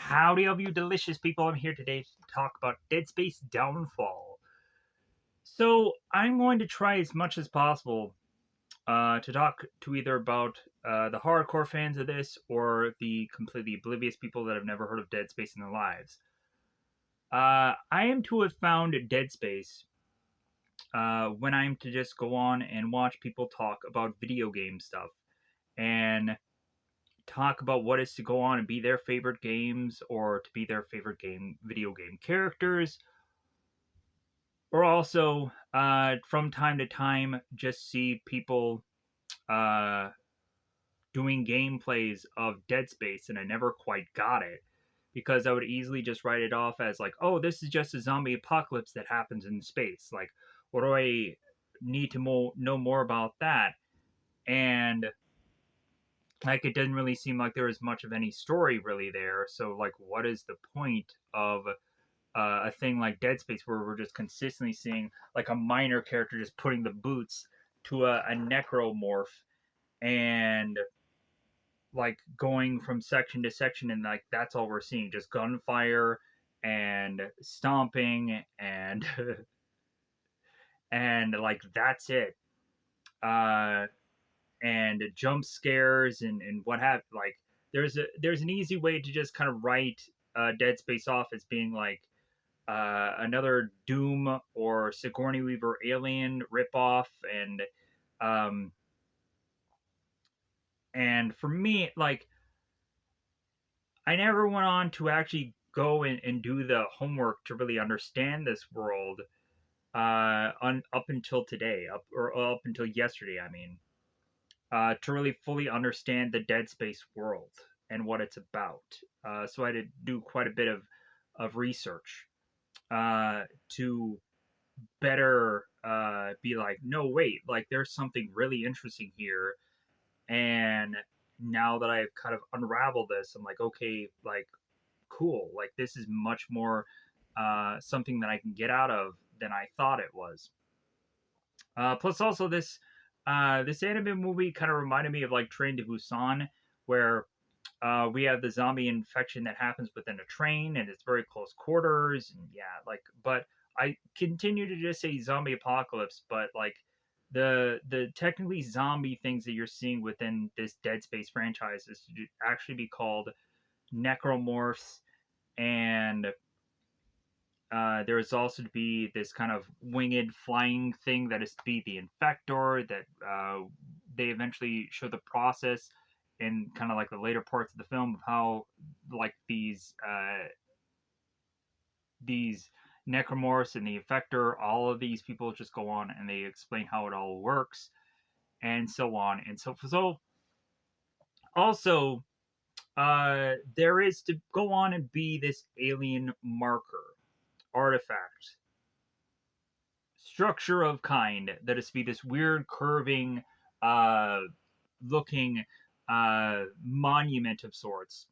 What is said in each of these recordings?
Howdy of you delicious people, I'm here today to talk about Dead Space Downfall. So I'm going to try as much as possible to talk to either about the hardcore fans of this or the completely oblivious people that have never heard of Dead Space in their lives. I am to have found Dead Space when I'm to just go on and watch people talk about video game stuff and talk about what is to go on and be their favorite games or to be their favorite video game characters, or also from time to time just see people uh, doing gameplays of Dead Space, and I never quite got it because I would easily just write it off as like, oh, this is just a zombie apocalypse that happens in space. Like, what do I need to know more about that? And like, it didn't really seem like there was much of any story really there. So, like, what is the point of a thing like Dead Space where we're just consistently seeing like a minor character just putting the boots to a necromorph and like going from section to section, and like that's all we're seeing, just gunfire and stomping and and like that's it. uh and jump scares and what have, like, there's an easy way to just kind of write Dead Space off as being like another Doom or Sigourney Weaver Alien ripoff, um, and for me, like, I never went on to actually go and do the homework to really understand this world up until today, up until yesterday. I mean, to really fully understand the Dead Space world and what it's about. So I had to do quite a bit of research to better be like, no, wait, like there's something really interesting here. And now that I've kind of unraveled this, I'm like, okay, like, cool, like this is much more something that I can get out of than I thought it was. Plus, also this anime movie kind of reminded me of like Train to Busan, where we have the zombie infection that happens within a train, and it's very close quarters, and yeah, like, but I continue to just say zombie apocalypse, but like the technically zombie things that you're seeing within this Dead Space franchise is to actually be called necromorphs, and there's also to be this kind of winged flying thing that is to be the infector that they eventually show the process in kind of like the later parts of the film of how like these necromorphs and the infector, all of these people just go on and they explain how it all works and so on and so also there is to go on and be this alien marker artifact structure of kind that is to be this weird curving uh looking monument of sorts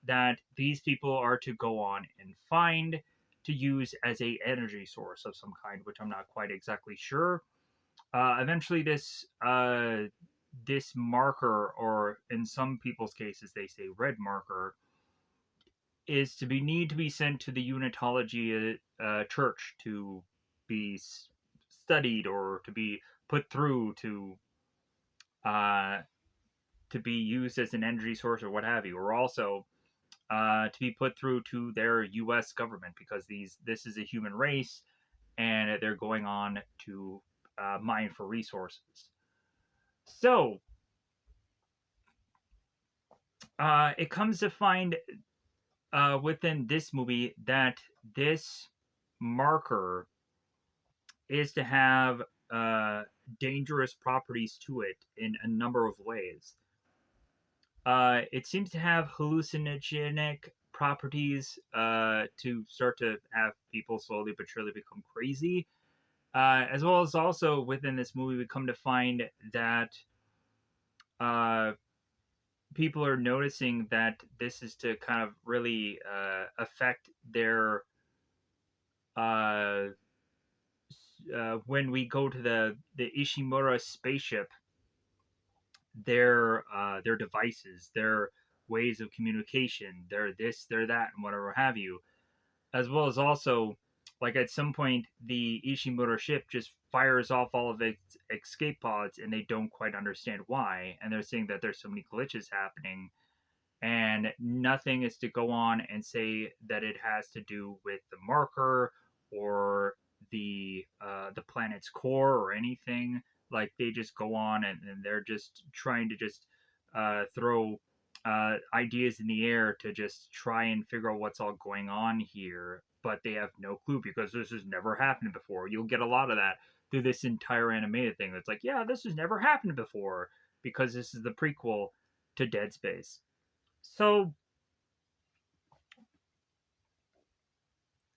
that these people are to go on and find to use as a energy source of some kind, which I'm not quite exactly sure. Eventually this marker, or in some people's cases they say red marker, is to be need to be sent to the Unitology church to be studied or to be put through uh, to be used as an energy source or what have you, or also to be put through to their U.S. government because this is a human race and they're going on to mine for resources. So it comes to find within this movie that this marker is to have dangerous properties to it in a number of ways. It seems to have hallucinogenic properties to start to have people slowly but surely become crazy. As well as also within this movie, we come to find that uh, people are noticing that this is to kind of really affect their uh, when we go to the Ishimura spaceship, their devices, their ways of communication. They're this, they're that, and whatever have you. As well as also, like at some point, the Ishimura ship just fires off all of its escape pods, and they don't quite understand why. And they're saying that there's so many glitches happening, and nothing is to go on and say that it has to do with the marker or the planet's core or anything. Like they just go on and they're just trying to just throw ideas in the air to just try and figure out what's all going on here, but they have no clue because this has never happened before. You'll get a lot of that through this entire animated thing. It's like, yeah, this has never happened before because this is the prequel to Dead Space. So,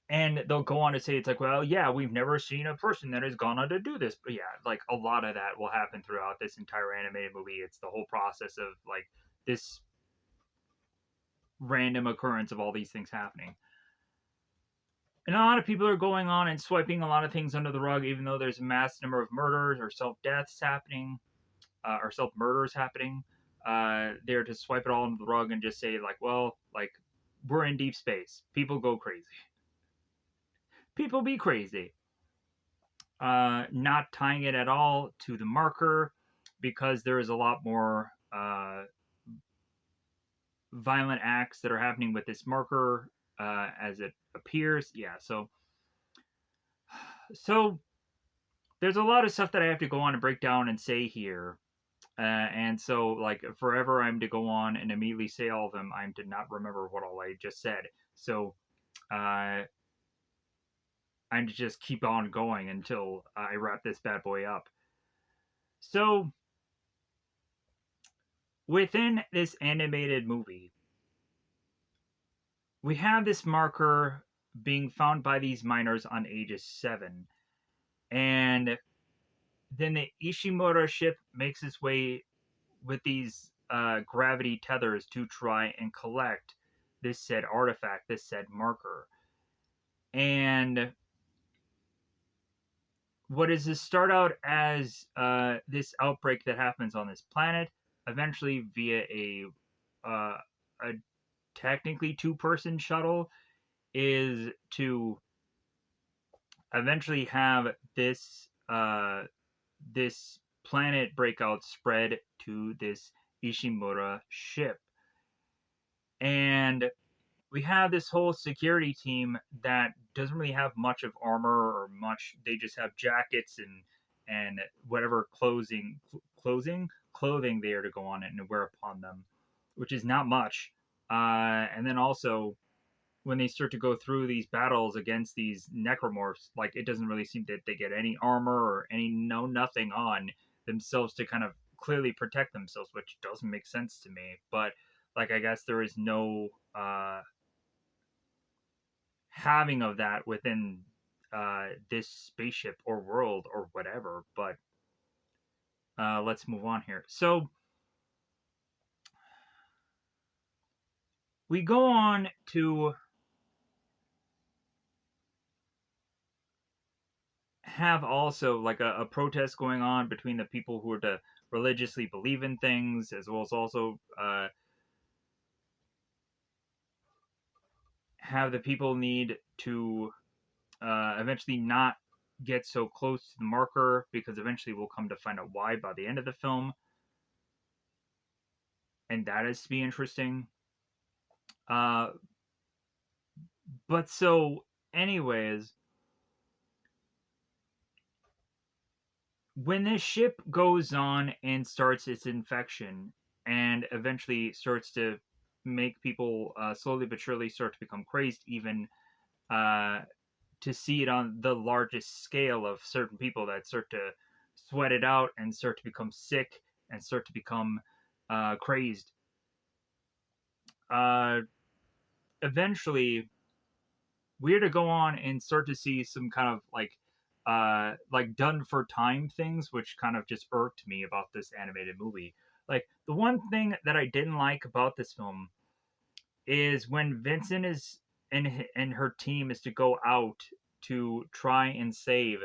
and they'll go on to say, it's like, well, yeah, we've never seen a person that has gone on to do this. But yeah, like a lot of that will happen throughout this entire animated movie. It's the whole process of like this random occurrence of all these things happening. And a lot of people are going on and swiping a lot of things under the rug, even though there's a mass number of murders or self deaths happening, or self murders happening. They're to swipe it all under the rug and just say, like, well, like, we're in deep space. People go crazy. People be crazy. Not tying it at all to the marker because there is a lot more violent acts that are happening with this marker as it appears. Yeah, so there's a lot of stuff that I have to go on and break down and say here. And so, like, forever I'm to go on and immediately say all of them. I'm to not remember what all I just said. So, I'm to just keep on going until I wrap this bad boy up. So, within this animated movie, we have this marker being found by these miners on Aegis 7. And then the Ishimura ship makes its way with these gravity tethers to try and collect this said artifact, this said marker. And what does this start out as this outbreak that happens on this planet, eventually via a technically two-person shuttle, is to eventually have this planet breakout spread to this Ishimura ship. And we have this whole security team that doesn't really have much of armor or much. They just have jackets and whatever clothing they are to go on it and wear upon them, which is not much. And then also when they start to go through these battles against these necromorphs, like it doesn't really seem that they get any armor or nothing on themselves to kind of clearly protect themselves, which doesn't make sense to me. But like I guess there is no having of that within this spaceship or world or whatever. But let's move on here. So we go on to have also like a protest going on between the people who are to religiously believe in things, as well as also have the people need to eventually not get so close to the marker, because eventually we'll come to find out why by the end of the film, and that is to be interesting. Uh, but so, anyways, when this ship goes on and starts its infection and eventually starts to make people slowly but surely start to become crazed, even uh, to see it on the largest scale of certain people that start to sweat it out and start to become sick and start to become crazed. Uh, Eventually, we're to go on and start to see some kind of like done for time things, which kind of just irked me about this animated movie. Like the one thing that I didn't like about this film is when Vincent is and her team is to go out to try and save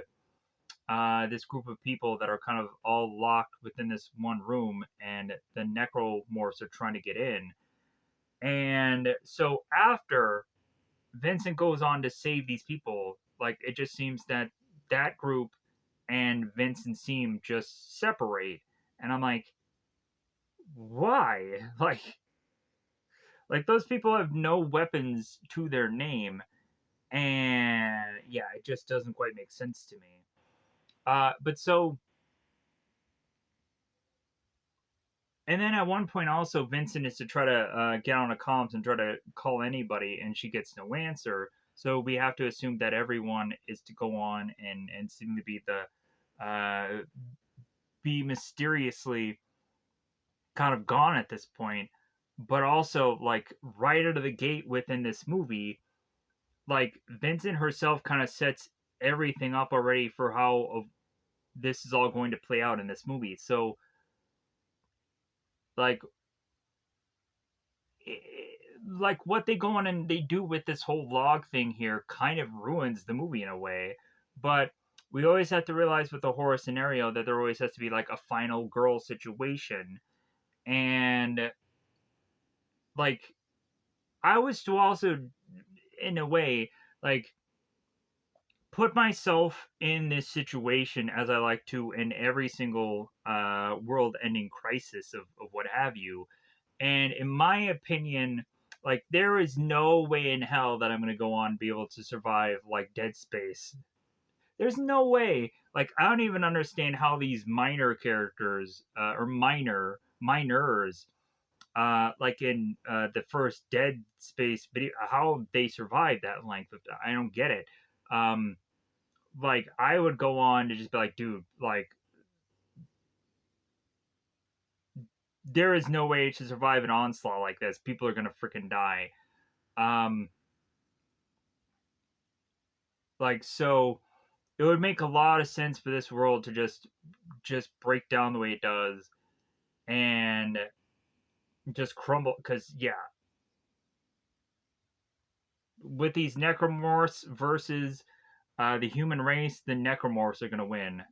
this group of people that are kind of all locked within this one room, and the necromorphs are trying to get in. And so after Vincent goes on to save these people, like it just seems that that group and Vincent seem just separate. And I'm like, why? Like those people have no weapons to their name, and yeah, it just doesn't quite make sense to me. But so, and then at one point also, Vincent is to try to get on a comms and try to call anybody, and she gets no answer. So we have to assume that everyone is to go on and seem to be the be mysteriously kind of gone at this point. But also, like right out of the gate within this movie, like Vincent herself kind of sets everything up already for how this is all going to play out in this movie. So like like what they go on and they do with this whole vlog thing here kind of ruins the movie in a way. But we always have to realize with the horror scenario that there always has to be like a final girl situation. And like I was to also in a way like put myself in this situation as I like to in every single world ending crisis of what have you. And in my opinion, like there is no way in hell that I'm gonna go on and be able to survive like Dead Space. There's no way. Like I don't even understand how these minor characters or minors like in the first Dead Space video, how they survived that length of time. I don't get it. Um, like I would go on to just be like, dude, like there is no way to survive an onslaught like this. People are gonna freaking die. Um, like so, it would make a lot of sense for this world to just break down the way it does and just crumble. Because yeah, with these necromorphs versus the human race, the necromorphs are gonna win,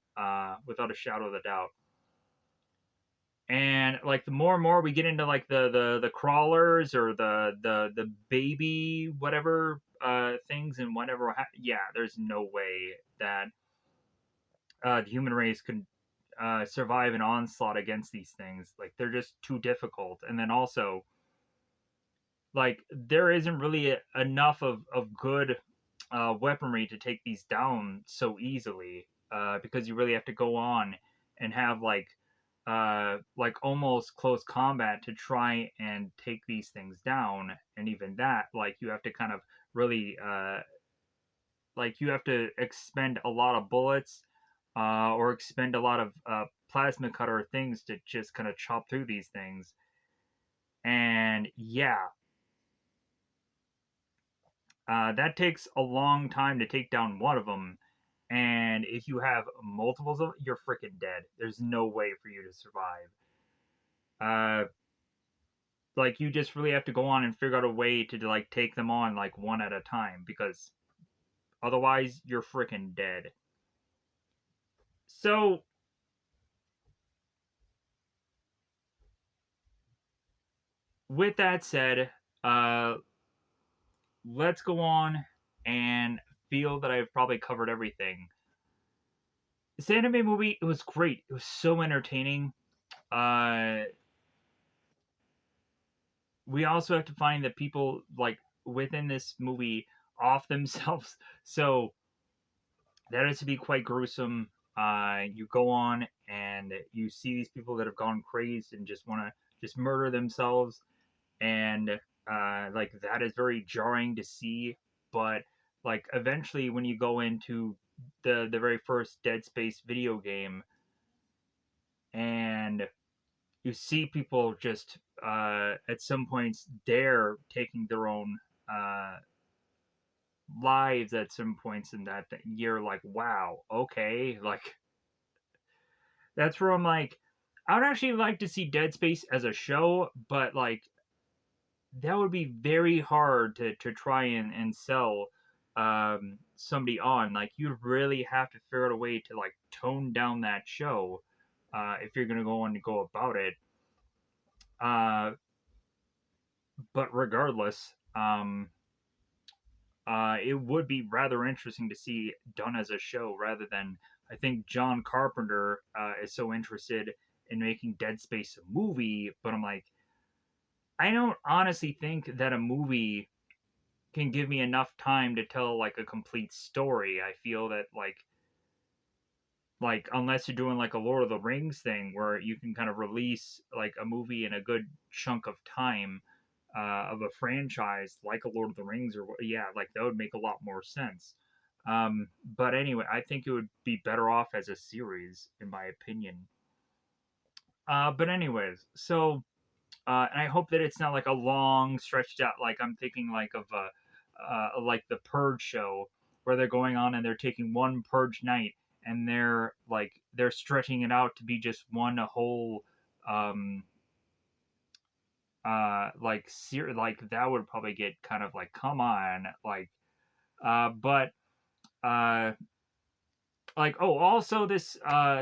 without a shadow of a doubt. And like the more and more we get into like the crawlers or the baby whatever things and whatever, yeah, there's no way that the human race could survive an onslaught against these things. Like they're just too difficult. And then also like there isn't really enough of good weaponry to take these down so easily, because you really have to go on and have like almost close combat to try and take these things down. And even that, like you have to kind of really like you have to expend a lot of bullets or expend a lot of plasma cutter things to just kind of chop through these things. And yeah, that takes a long time to take down one of them. And if you have multiples of it, you're freaking dead. There's no way for you to survive. Uh, like you just really have to go on and figure out a way to like take them on like one at a time because otherwise you're freaking dead. So with that said, uh, let's go on and feel that I've probably covered everything. This anime movie, it was great. It was so entertaining. Uh, we also have to find that people like within this movie off themselves. So that is to be quite gruesome. You go on and you see these people that have gone crazed and just want to just murder themselves, and like that is very jarring to see. But like eventually, when you go into the very first Dead Space video game, and you see people just at some points dare taking their own uh, lives at some points in that you're like, wow, okay, like that's where I'm like, I would actually like to see Dead Space as a show, but like that would be very hard to try and sell somebody on. Like you'd really have to figure out a way to like tone down that show if you're gonna go on to go about it. Uh, but regardless, it would be rather interesting to see done as a show rather than I think John Carpenter is so interested in making Dead Space a movie, but I'm like, I don't honestly think that a movie can give me enough time to tell like a complete story. I feel that like unless you're doing like a Lord of the Rings thing where you can kind of release like a movie in a good chunk of time of a franchise like a Lord of the Rings or yeah, like that would make a lot more sense. But anyway, I think it would be better off as a series, in my opinion. But anyways, so and I hope that it's not like a long stretched out. Like I'm thinking like the Purge show where they're going on and they're taking one Purge night and they're stretching it out to be just one whole um like that would probably get kind of like come on but uh oh also this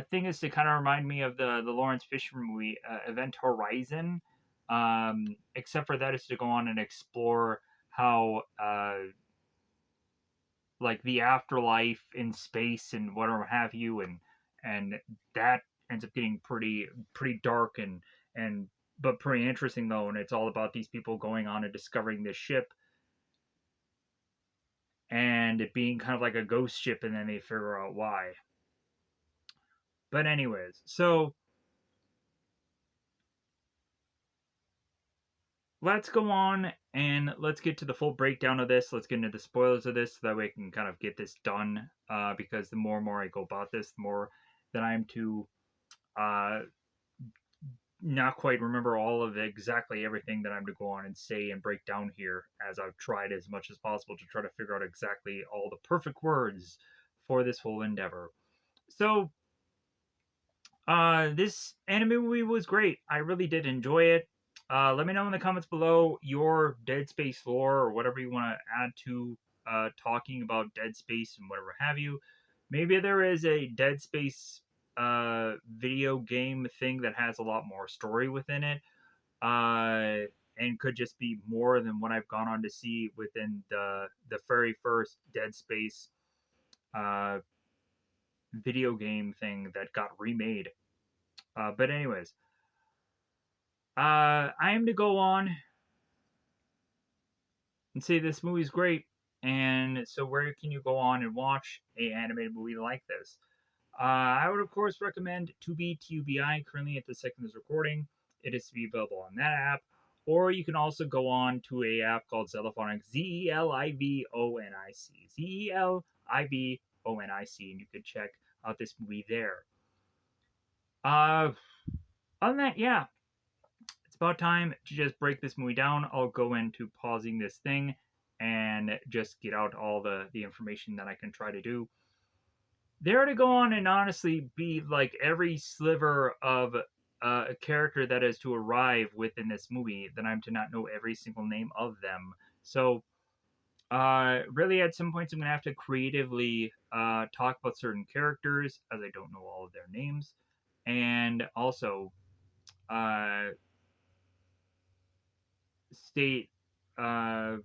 thing is to kind of remind me of the Lawrence Fishburne movie Event Horizon, except for that is to go on and explore how like the afterlife in space and whatever have you, and that ends up getting pretty dark and but pretty interesting though, and it's all about these people going on and discovering this ship and it being kind of like a ghost ship and then they figure out why. But anyways, so let's go on and let's get to the full breakdown of this. Let's get into the spoilers of this so that way I can kind of get this done. Because the more and more I go about this, the more that I'm to uh, not quite remember all of exactly everything that I'm to go on and say and break down here, as I've tried as much as possible to try to figure out exactly all the perfect words for this whole endeavor. So, this anime movie was great. I really did enjoy it. Let me know in the comments below your Dead Space lore or whatever you want to add to talking about Dead Space and whatever have you. Maybe there is a Dead Space video game thing that has a lot more story within it, and could just be more than what I've gone on to see within the very first Dead Space uh, video game thing that got remade. But anyways, I am to go on and say this movie's great. And so, where can you go on and watch a animated movie like this? I would, of course, recommend Tubi TUBI. Currently, at the second of this recording, it is to be available on that app. Or you can also go on to a app called Zelifonic, Zelivonic, Zelivonic, and you could check out this movie there. Uh, Other than that, yeah, it's about time to just break this movie down. I'll go into pausing this thing and just get out all the information that I can try to do. There to go on and honestly be like every sliver of a character that is to arrive within this movie, then I'm to not know every single name of them. So, really, at some points, I'm gonna have to creatively talk about certain characters as I don't know all of their names, and also uh, state uh,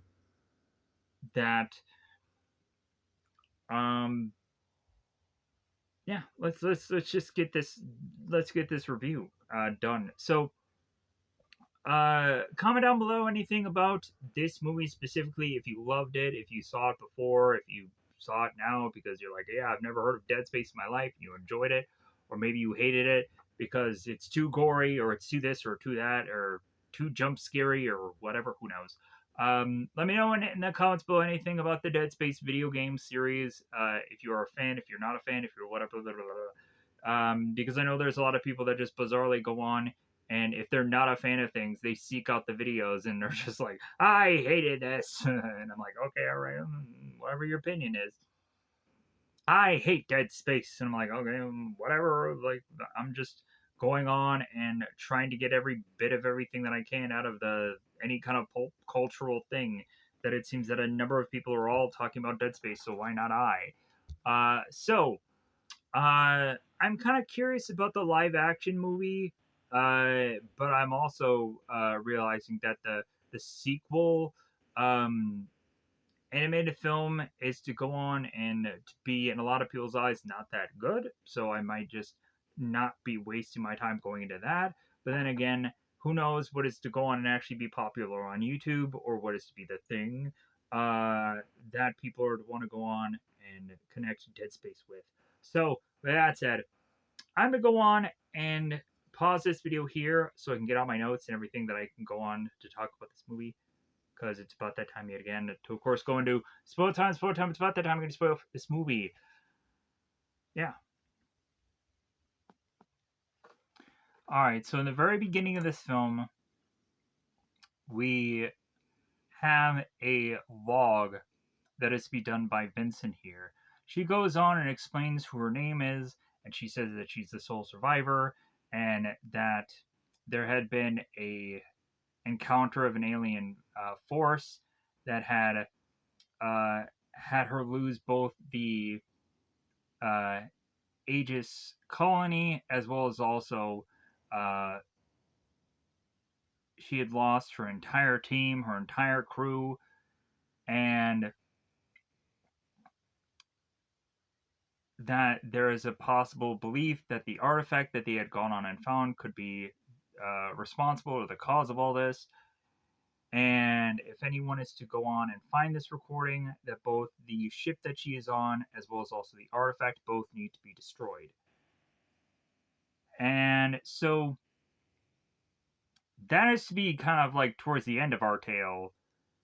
that um yeah, let's just get this review done. So comment down below anything about this movie specifically, if you loved it, if you saw it before, if you saw it now because you're like, yeah, I've never heard of Dead Space in my life and you enjoyed it, or maybe you hated it because it's too gory or it's too this or too that or too jump scary or whatever, who knows. Let me know in the comments below anything about the Dead Space video game series. If you're a fan, if you're not a fan, if you're whatever, blah, blah, blah. Because I know there's a lot of people that just bizarrely go on and if they're not a fan of things, they seek out the videos and they're just like, I hated this. And I'm like, okay, all right, whatever your opinion is. I hate Dead Space. And I'm like, okay, whatever. Like, I'm just going on and trying to get every bit of everything that I can out of any kind of pulp cultural thing that it seems that a number of people are all talking about Dead Space, so why not I? I'm kind of curious about the live action movie, but I'm also realizing that the the sequel animated film is to go on and to be, in a lot of people's eyes, not that good. So I might just not be wasting my time going into that. But then again, who knows what is to go on and actually be popular on YouTube, or what is to be the thing that people are to want to go on and connect Dead Space with. So, with that said, I'm going to go on and pause this video here so I can get all my notes and everything that I can go on to talk about this movie, because it's about that time yet again to, of course, go into spoil time. It's about that time I'm going to spoil this movie. Yeah. Alright, so in the very beginning of this film, we have a log that is to be done by Vincent here. She goes on and explains who her name is, and she says that she's the sole survivor, and that there had been a encounter of an alien force that had her lose both the uh, Aegis colony, as well as also uh, she had lost her entire team, her entire crew, and that there is a possible belief that the artifact that they had gone on and found could be responsible or the cause of all this. And if anyone is to go on and find this recording, that both the ship that she is on, as well as also the artifact, both need to be destroyed. And so that is to be kind of like towards the end of our tale,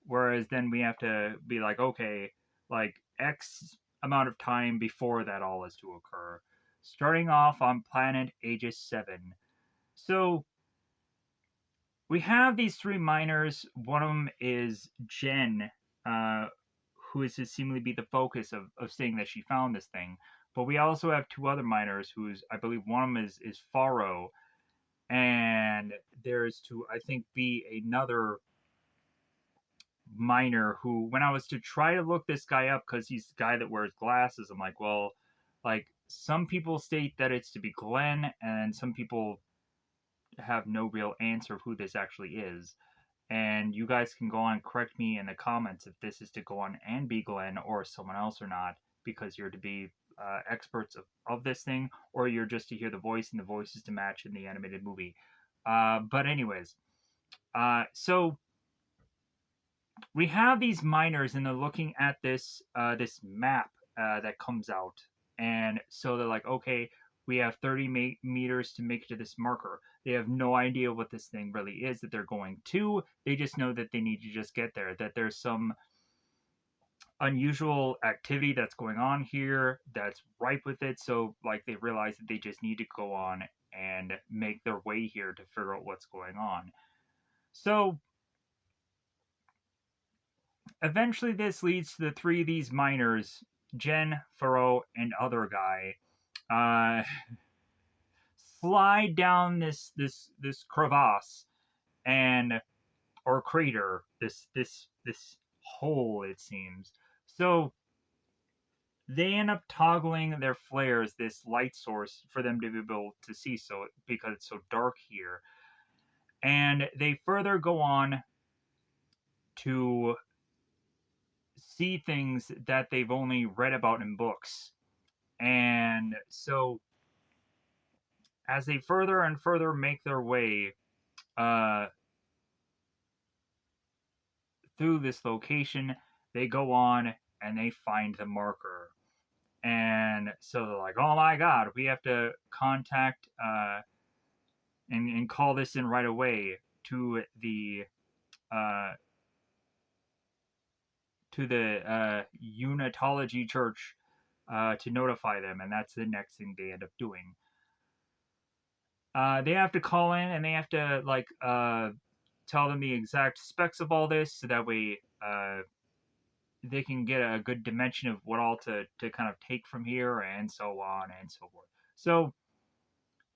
whereas then we have to be like, okay, like X amount of time before that all is to occur. Starting off on planet Aegis 7. So we have these three miners. One of them is Jen, uh, who is to seemingly be the focus of saying that she found this thing. But we also have two other miners who's, I believe one of them is Faro, and there's to, I think, be another miner who, when I was to try to look this guy up, because he's the guy that wears glasses, I'm like, well, like, some people state that it's to be Glenn, and some people have no real answer of who this actually is. And you guys can go on and correct me in the comments if this is to go on and be Glenn or someone else or not, because you're to be experts of this thing, or you're just to hear the voice and the voices to match in the animated movie. But anyways, so we have these miners and they're looking at this map that comes out, and so they're like, okay, we have 30 meters to make it to this marker. They have no idea what this thing really is that they're going to. They just know that they need to just get there, that there's some unusual activity that's going on here that's ripe with it. So like they realize that they just need to go on and make their way here to figure out what's going on. So eventually, this leads to the three of these miners, Jen, Faro, and other guy, uh, slide down this crevasse and or crater, this hole, it seems. So they end up toggling their flares, this light source, for them to be able to see, so because it's so dark here. And they further go on to see things that they've only read about in books. And so, as they further and further make their way uh, through this location, they go on and they find the marker. And so they're like, oh my god, we have to contact and call this in right away to the uh, Unitology Church to notify them, and that's the next thing they end up doing. They have to call in and they have to like tell them the exact specs of all this, so that way they can get a good dimension of what all to kind of take from here, and so on and so forth. So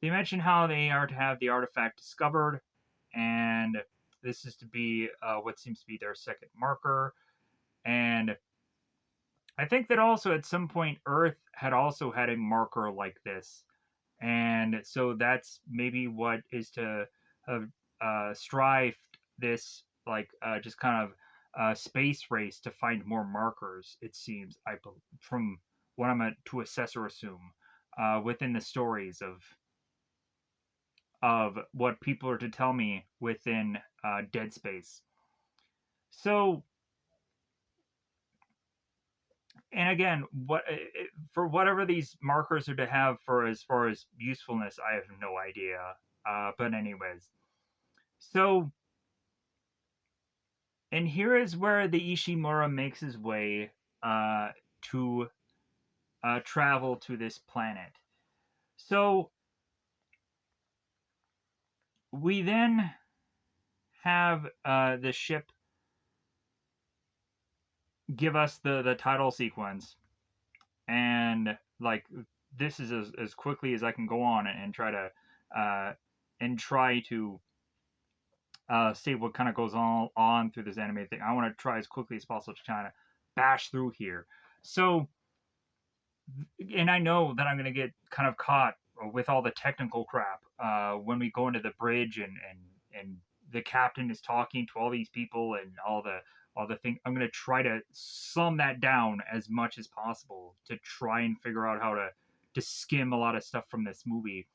they mention how they are to have the artifact discovered, and this is to be what seems to be their second marker. And I think that also at some point Earth had also had a marker like this, and so that's maybe what is to have strived this like just kind of a space race to find more markers. It seems from what I'm to assess or assume within the stories of what people are to tell me within Dead Space. So, and again, for whatever these markers are to have for as far as usefulness, I have no idea. But anyways, so and here is where the Ishimura makes his way to travel to this planet. So we then have the ship give us the title sequence, and like this is as quickly as I can go on and try to uh, try to see what kind of goes on through this anime thing. I want to try as quickly as possible to kind of bash through here. So, and I know that I'm going to get kind of caught with all the technical crap when we go into the bridge and the captain is talking to all these people and all the thing. I'm going to try to sum that down as much as possible to try and figure out how to skim a lot of stuff from this movie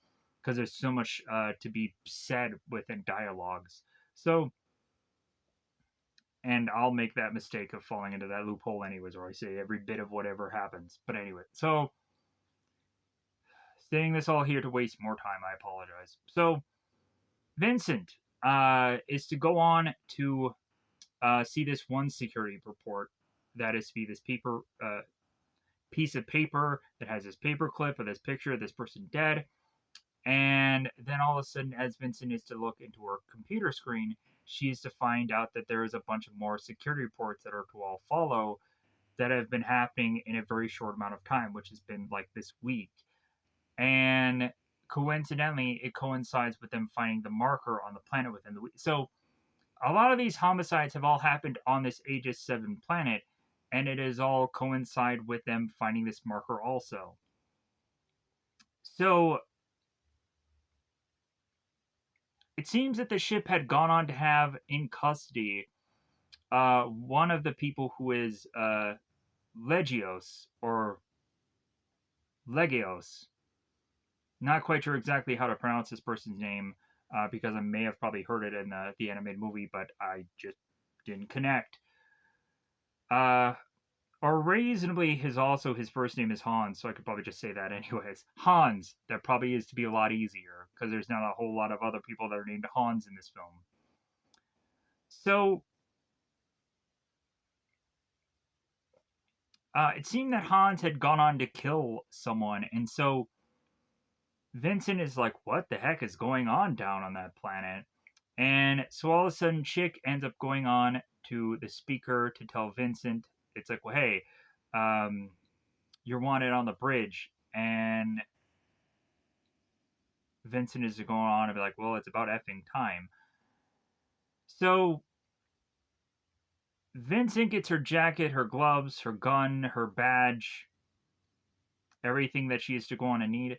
because there's so much to be said within dialogues. So, and I'll make that mistake of falling into that loophole anyways, where I say every bit of whatever happens. But anyway, so saying this all here to waste more time, I apologize. So Vincent is to go on to see this one security report that is to be this paper piece of paper that has this paper clip of this picture of this person dead. And then all of a sudden, as Vincent is to look into her computer screen, she is to find out that there is a bunch of more security reports that are to all follow that have been happening in a very short amount of time, which has been like this week. And coincidentally, it coincides with them finding the marker on the planet within the week. So a lot of these homicides have all happened on this Aegis 7 planet, and it is all coincide with them finding this marker also. So it seems that the ship had gone on to have in custody one of the people who is Legios or Legios. Not quite sure exactly how to pronounce this person's name because I may have probably heard it in the animated movie, but I just didn't connect. Or reasonably, his first name is Hans, so I could probably just say that anyways. Hans. That probably is to be a lot easier because there's not a whole lot of other people that are named Hans in this film. So it seemed that Hans had gone on to kill someone, and so Vincent is like, what the heck is going on down on that planet? And so all of a sudden, Chick ends up going on to the speaker to tell Vincent, it's like, well, hey, you're wanted on the bridge. And Vincent is going on and be like, well, it's about effing time. So Vincent gets her jacket, her gloves, her gun, her badge, everything that she is to go on and need.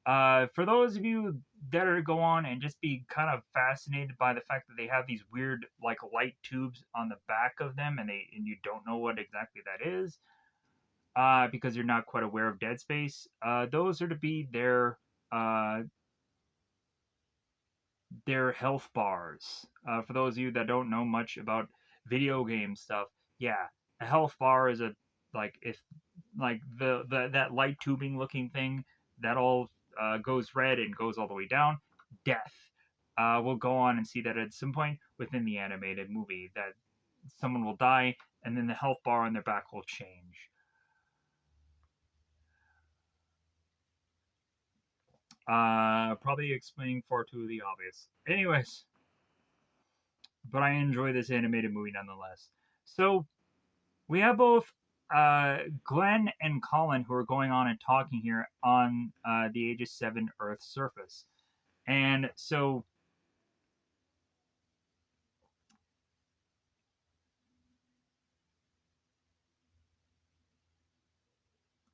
For those of you that are to go on and just be kind of fascinated by the fact that they have these weird like light tubes on the back of them, and you don't know what exactly that is, because you're not quite aware of Dead Space. Those are to be uh, their health bars. For those of you that don't know much about video game stuff, yeah, a health bar is a like if like the that light tubing looking thing that all goes red and goes all the way down. Death. We'll go on and see that at some point within the animated movie that someone will die and then the health bar on their back will change. Probably explaining far too the obvious. Anyways, but I enjoy this animated movie nonetheless. So we have both Glenn and Colin who are going on and talking here on the Aegis 7 Earth surface. And so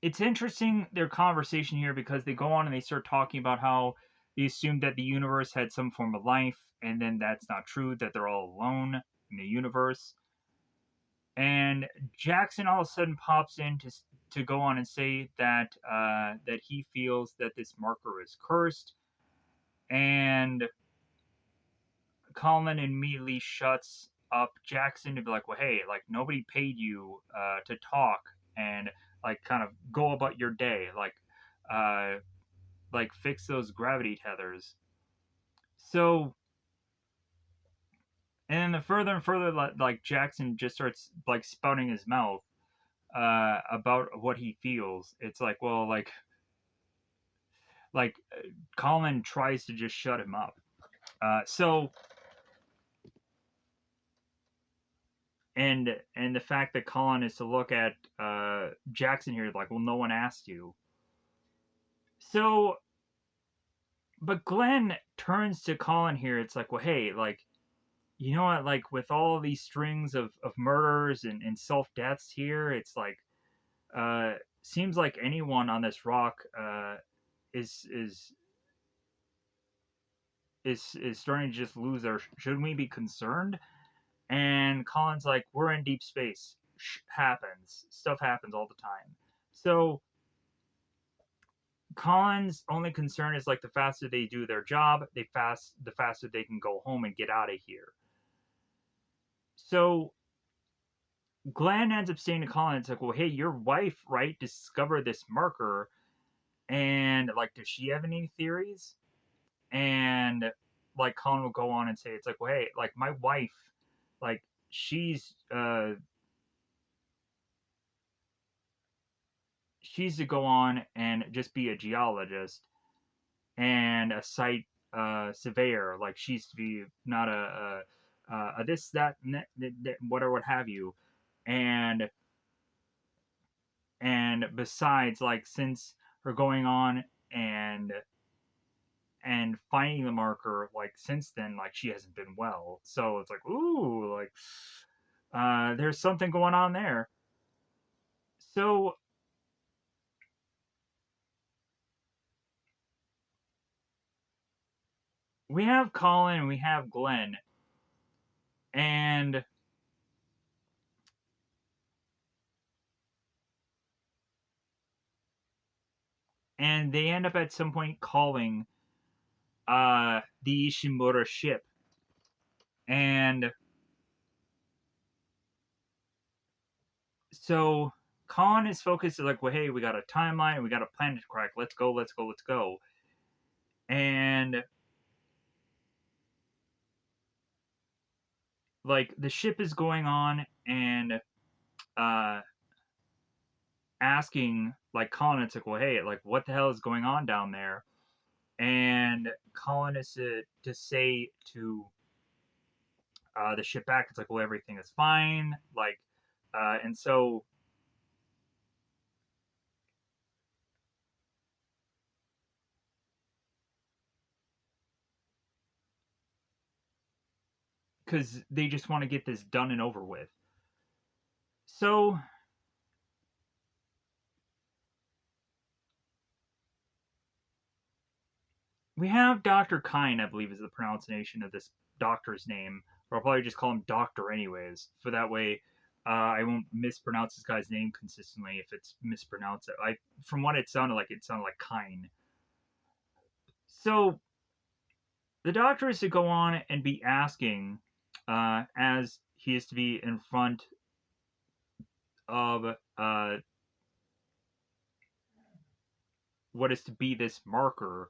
it's interesting their conversation here because they go on and they start talking about how they assumed that the universe had some form of life, and then that's not true, that they're all alone. in the universe. And Jackson all of a sudden pops in to go on and say that that he feels that this marker is cursed, and Colin immediately shuts up Jackson to be like, well, hey, like nobody paid you to talk and like kind of go about your day, uh, like fix those gravity tethers. So, and then the further and further, like Jackson just starts like spouting his mouth about what he feels. It's like, well, like Colin tries to just shut him up. So and the fact that Colin is to look at Jackson here like, well, no one asked you. So, but Glenn turns to Colin here. It's like, well, hey, like, you know what? Like, with all these strings of murders and self deaths here, it's like, seems like anyone on this rock is is is starting to just lose their. Should we be concerned? And Colin's like, we're in deep space. Happens. Stuff happens all the time. So Colin's only concern is like the faster they do their job, the faster they can go home and get out of here. So Glenn ends up saying to Colin, it's like, well, hey, your wife, right, discovered this marker, and like, does she have any theories? And like Colin will go on and say, it's like, well, hey, like my wife, like she's to go on and just be a geologist and a site surveyor. Like she's to be not a this that whatever what have you. And and besides, like since her going on and finding the marker, like since then, like she hasn't been well. So it's like, ooh, like there's something going on there. So we have Colin and we have Glenn, and they end up at some point calling the Ishimura ship. And so Colin is focused like, well, hey, we got a timeline, we got a plan to crack. Let's go, let's go, let's go. And like the ship is going on and uh asking like Colin, it's like, well, hey, like what the hell is going on down there? And Colin is to say to the ship back, it's like, well, everything is fine. Like, and so because they just want to get this done and over with. So we have Dr. Kine, I believe is the pronunciation of this doctor's name. Or I'll probably just call him Doctor anyways. For that way, I won't mispronounce this guy's name consistently if it's mispronounced. From what it sounded like Kine. So the doctor is to go on and be asking, as he is to be in front of what is to be this marker.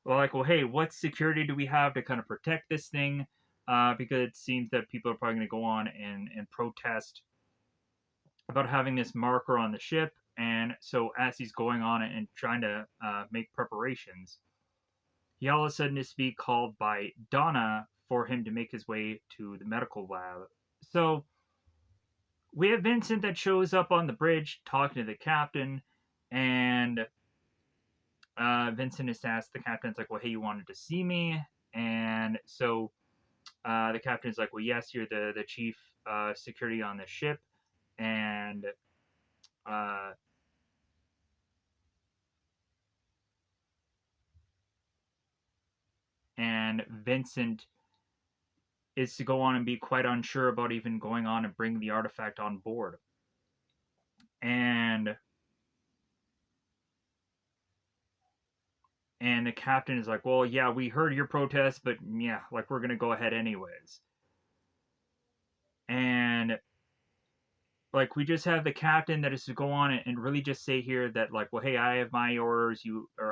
Well, like, well, hey, what security do we have to kind of protect this thing? Because it seems that people are probably going to go on and protest about having this marker on the ship. And so, as he's going on and trying to make preparations, he all of a sudden is to be called by Donna for him to make his way to the medical lab. So, we have Vincent that shows up on the bridge talking to the captain, and Vincent is to ask the captain, it's like, well, hey, you wanted to see me? And so the captain's like, well, yes, you're the chief security on the ship. And uh, Vincent is to go on and be quite unsure about even going on and bring the artifact on board. And the captain is like, well, yeah, we heard your protest, but yeah, like we're gonna go ahead anyways. And like we just have the captain that is to go on and really just say here that like, well, hey, I have my orders,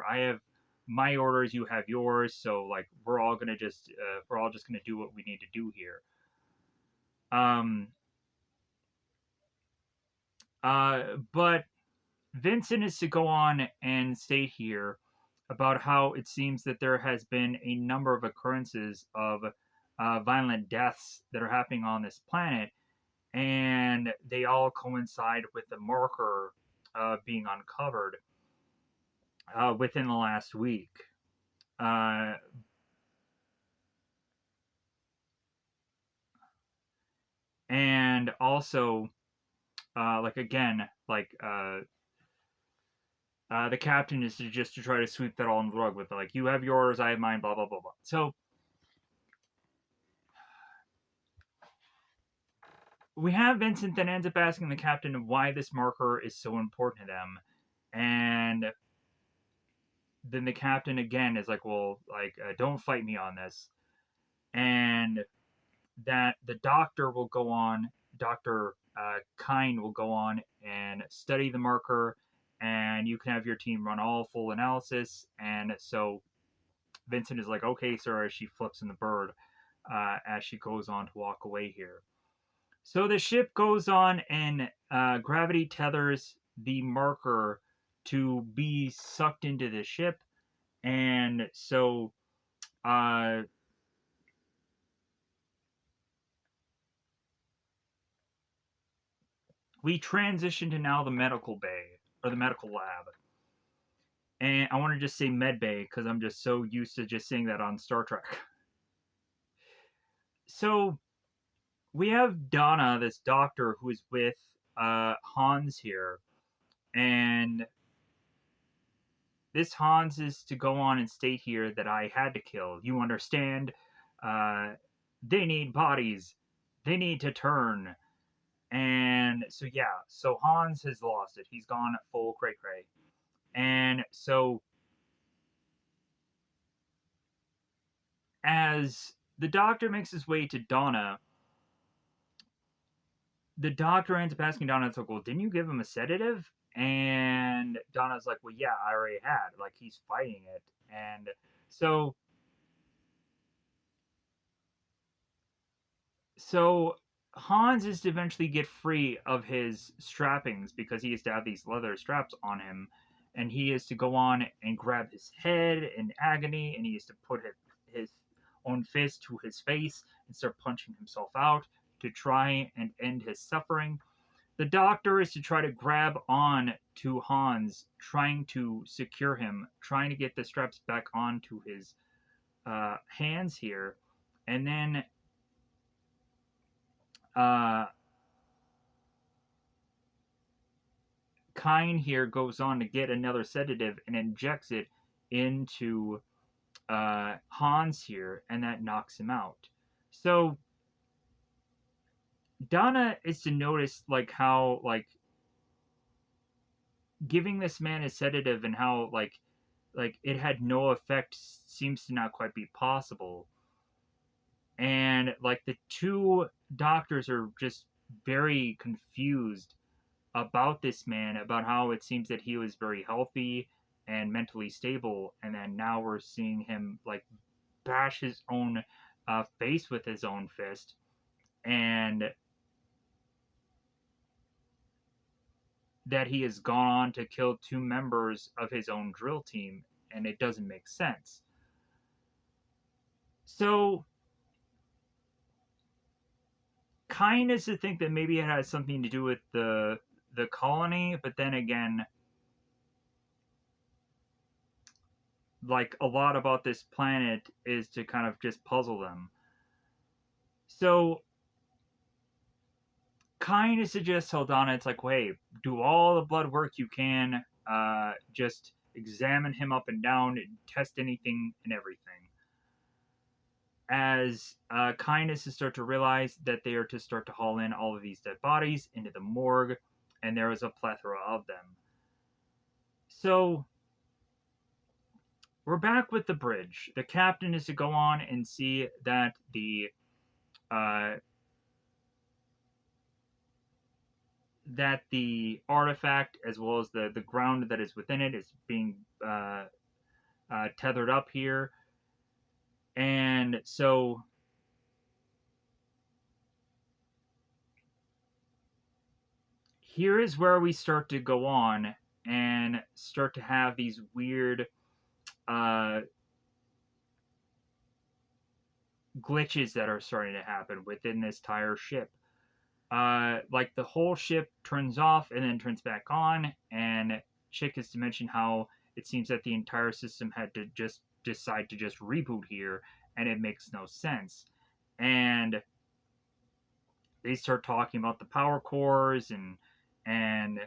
I have my orders, you have yours, so like we're all just gonna do what we need to do here. Um, but Vincent is to go on and state here about how it seems that there has been a number of occurrences of violent deaths that are happening on this planet, and they all coincide with the marker being uncovered within the last week. Uh, and also, like again, like the captain is just to try to sweep that all under the rug with like, you have yours, I have mine, blah blah blah blah. So we have Vincent that ends up asking the captain why this marker is so important to them, and then the captain again is like, well, like don't fight me on this, and that the doctor will go on, Dr. Kine will go on and study the marker, and you can have your team run all full analysis. And so Vincent is like, okay, sir, as she flips in the bird as she goes on to walk away here. So the ship goes on and gravity tethers the marker to be sucked into the ship. And so uh, we transition to now the medical bay or the medical lab. And I want to just say med bay because I'm just so used to just saying that on Star Trek. So we have Donna, this doctor who is with Hans here, and this Hans is to go on and state here that I had to kill. You understand? Uh, they need bodies. They need to turn. And so yeah, so Hans has lost it. He's gone full cray cray. And so as the doctor makes his way to Donna, the doctor ends up asking Donna, it's like, well, didn't you give him a sedative? And Donna's like, well, yeah, I already had. Like, he's fighting it. And so, so Hans is to eventually get free of his strappings because he has to have these leather straps on him. And he is to go on and grab his head in agony, and he is to put his own fist to his face and start punching himself out to try and end his suffering. The doctor is to try to grab on to Hans, trying to secure him, trying to get the straps back onto his hands here. And then uh, Kine here goes on to get another sedative and injects it into Hans here, and that knocks him out. So Donna is to notice like how like giving this man a sedative and how like it had no effect seems to not quite be possible. And like the two doctors are just very confused about this man, about how it seems that he was very healthy and mentally stable, and then now we're seeing him like bash his own face with his own fist, and that he has gone on to kill two members of his own drill team, and it doesn't make sense. So kind is to think that maybe it has something to do with the colony, but then again, like a lot about this planet is to kind of just puzzle them. So kind of suggests Saldana, it's like, hey, do all the blood work you can, just examine him up and down, test anything and everything. as Kindness is start to realize that they are to start to haul in all of these dead bodies into the morgue, and there is a plethora of them. So we're back with the bridge. The captain is to go on and see that uh, the artifact, as well as the ground that is within it, is being tethered up here. And so here is where we start to go on and start to have these weird uh, glitches that are starting to happen within this entire ship. Like the whole ship turns off and then turns back on, and Chick is to mention how it seems that the entire system had to just decide to just reboot here, and it makes no sense. And they start talking about the power cores, and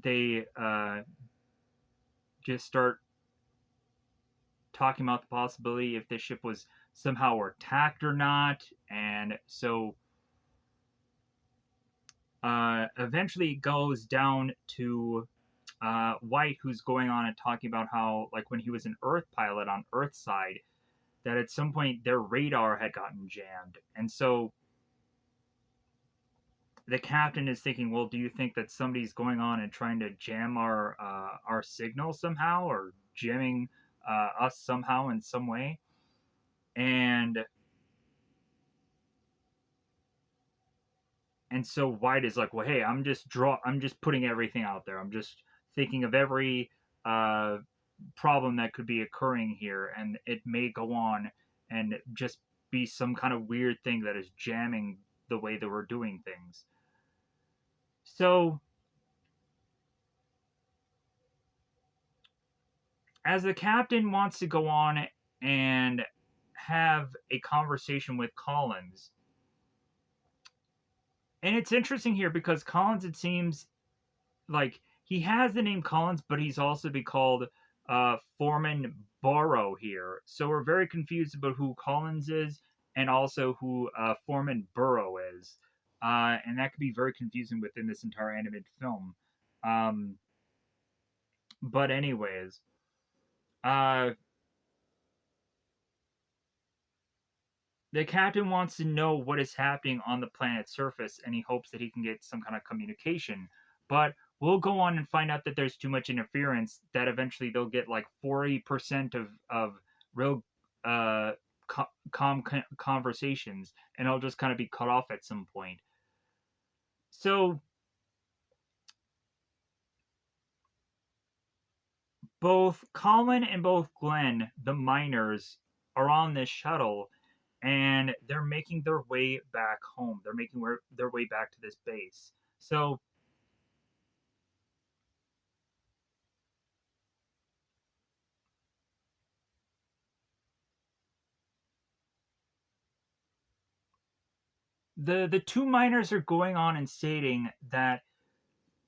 they just start talking about the possibility if this ship was somehow attacked or not. And so eventually it goes down to White, who's going on and talking about how, like, when he was an Earth pilot on Earth's side, that at some point their radar had gotten jammed. And so the captain is thinking, well, do you think that somebody's going on and trying to jam our signal somehow, or jamming us somehow in some way? And so White is like, well, hey, I'm just putting everything out there. I'm just thinking of every uh, problem that could be occurring here, and it may go on and just be some kind of weird thing that is jamming the way that we're doing things. So as the captain wants to go on and have a conversation with Collins, and it's interesting here because Collins, it seems like he has the name Collins, but he's also be called Foreman Burrow here. So we're very confused about who Collins is and also who Foreman Burrow is. And that could be very confusing within this entire animated film. Um, but anyways, uh, the captain wants to know what is happening on the planet's surface, and he hopes that he can get some kind of communication. But we'll go on and find out that there's too much interference, that eventually they'll get like 40% of real uh, calm conversations, and it'll just kind of be cut off at some point. So both Colin and both Glenn, the miners, are on this shuttle, and they're making their way back home. They're making their way back to this base. So the two miners are going on and stating that,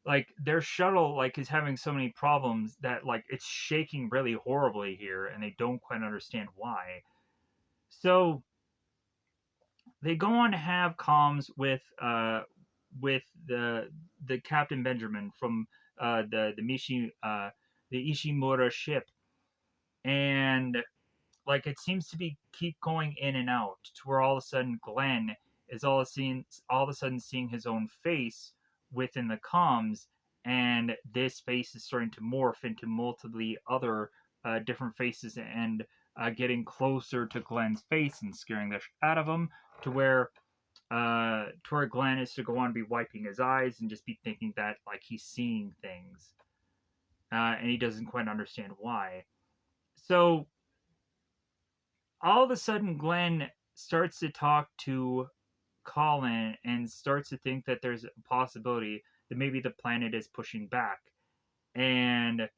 like, their shuttle, like, is having so many problems that, like, it's shaking really horribly here, and they don't quite understand why. So they go on to have comms with the Captain Benjamin from the Ishimura ship, and like it seems to be keep going in and out to where all of a sudden Glenn is all of a sudden seeing his own face within the comms, and this face is starting to morph into multiple other different faces, and getting closer to Glenn's face and scaring the out of him, to where Glenn is to go on and be wiping his eyes and just be thinking that like he's seeing things, and he doesn't quite understand why. So all of a sudden, Glenn starts to talk to Colin and starts to think that there's a possibility that maybe the planet is pushing back, and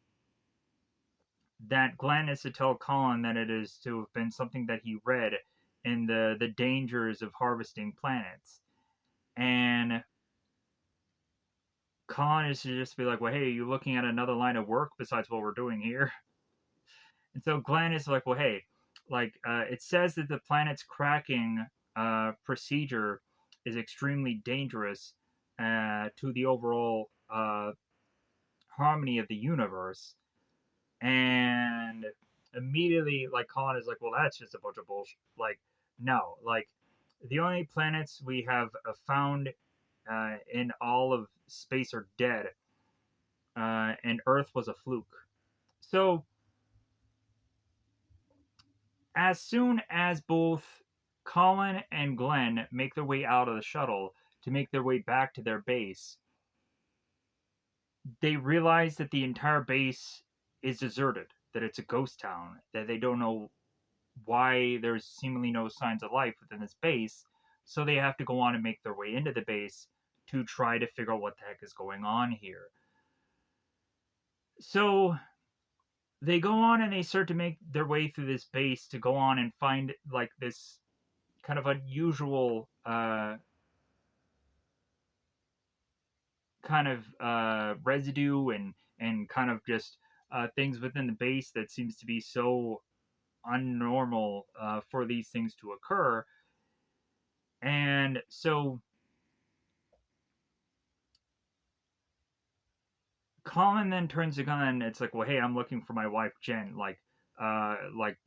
that Glenn is to tell Colin that it is to have been something that he read in the dangers of harvesting planets. And Colin is to just be like, well, hey, are you looking at another line of work besides what we're doing here? And so Glenn is like, well, hey, it says that the planet's cracking procedure is extremely dangerous to the overall harmony of the universe. And immediately, like, Colin is like, well, that's just a bunch of bullshit. Like, no, like, the only planets we have found in all of space are dead, and Earth was a fluke. So, as soon as both Colin and Glenn make their way out of the shuttle to make their way back to their base, they realize that the entire base is deserted, that it's a ghost town, that they don't know why there's seemingly no signs of life within this base. So they have to go on and make their way into the base to try to figure out what the heck is going on here. So they go on and they start to make their way through this base to go on and find like this kind of unusual kind of residue and kind of just things within the base that seems to be so unnormal for these things to occur. And so Colin then turns the gun and it's like, well, hey, I'm looking for my wife Jen, like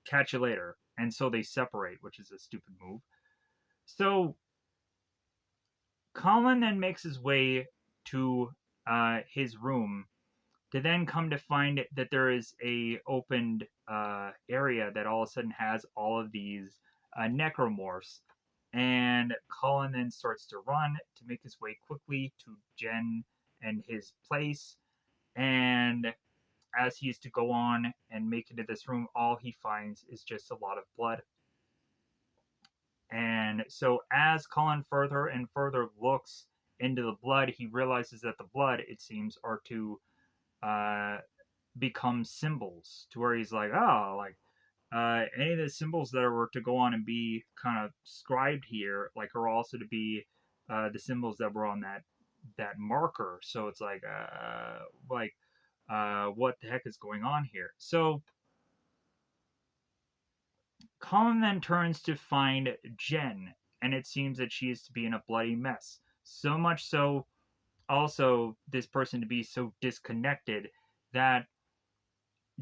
catch you later. And so they separate, which is a stupid move. So Colin then makes his way to his room to then come to find that there is a opened area that all of a sudden has all of these necromorphs. And Colin then starts to run to make his way quickly to Jen and his place. And as he is to go on and make it to this room, all he finds is just a lot of blood. And so as Colin further and further looks into the blood, he realizes that the blood, it seems, are to uh, become symbols, to where he's like, oh, like any of the symbols that were to go on and be kind of scribed here, like, are also to be the symbols that were on that marker. So it's like what the heck is going on here? So Colin then turns to find Jen, and it seems that she is to be in a bloody mess. So much so, also, this person to be so disconnected that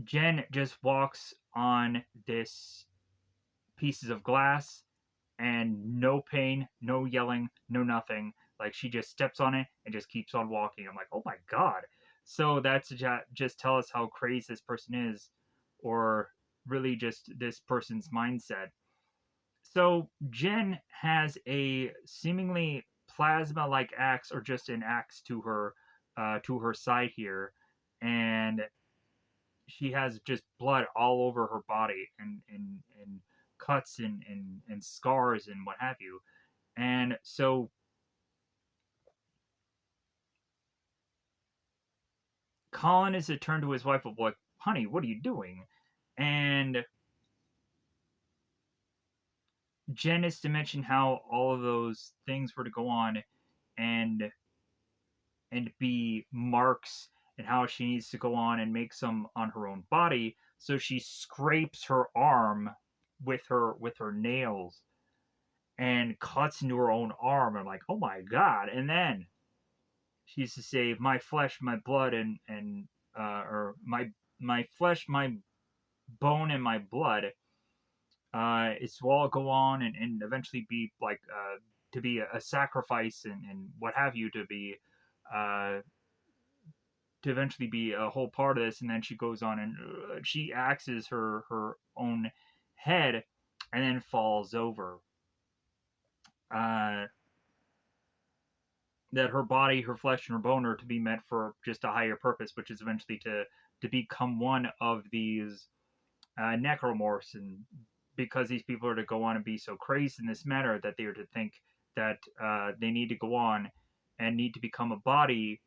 Jen just walks on this pieces of glass and no pain, no yelling, no nothing. Like, she just steps on it and just keeps on walking. I'm like, oh my god. So that's just tell us how crazy this person is, or really just this person's mindset. So Jen has a seemingly plasma-like axe, or just an axe to her side here, and she has just blood all over her body and cuts and scars and what have you. And so Colin is to turn to his wife of like, honey, what are you doing? And Jen is to mention how all of those things were to go on and be marks, and how she needs to go on and make some on her own body. So she scrapes her arm with her nails and cuts into her own arm. I'm like, oh my god! And then she used to say, "My flesh, my blood, and or my flesh, my bone, and my blood." It's will all go on and eventually be like to be a sacrifice and what have you, uh, to eventually be a whole part of this. And then she goes on and she axes her own head and then falls over. Uh, that her body, her flesh, and her bone are to be meant for just a higher purpose, which is eventually to become one of these necromorphs. And because these people are to go on and be so crazed in this manner, that they are to think that they need to go on and need to become a body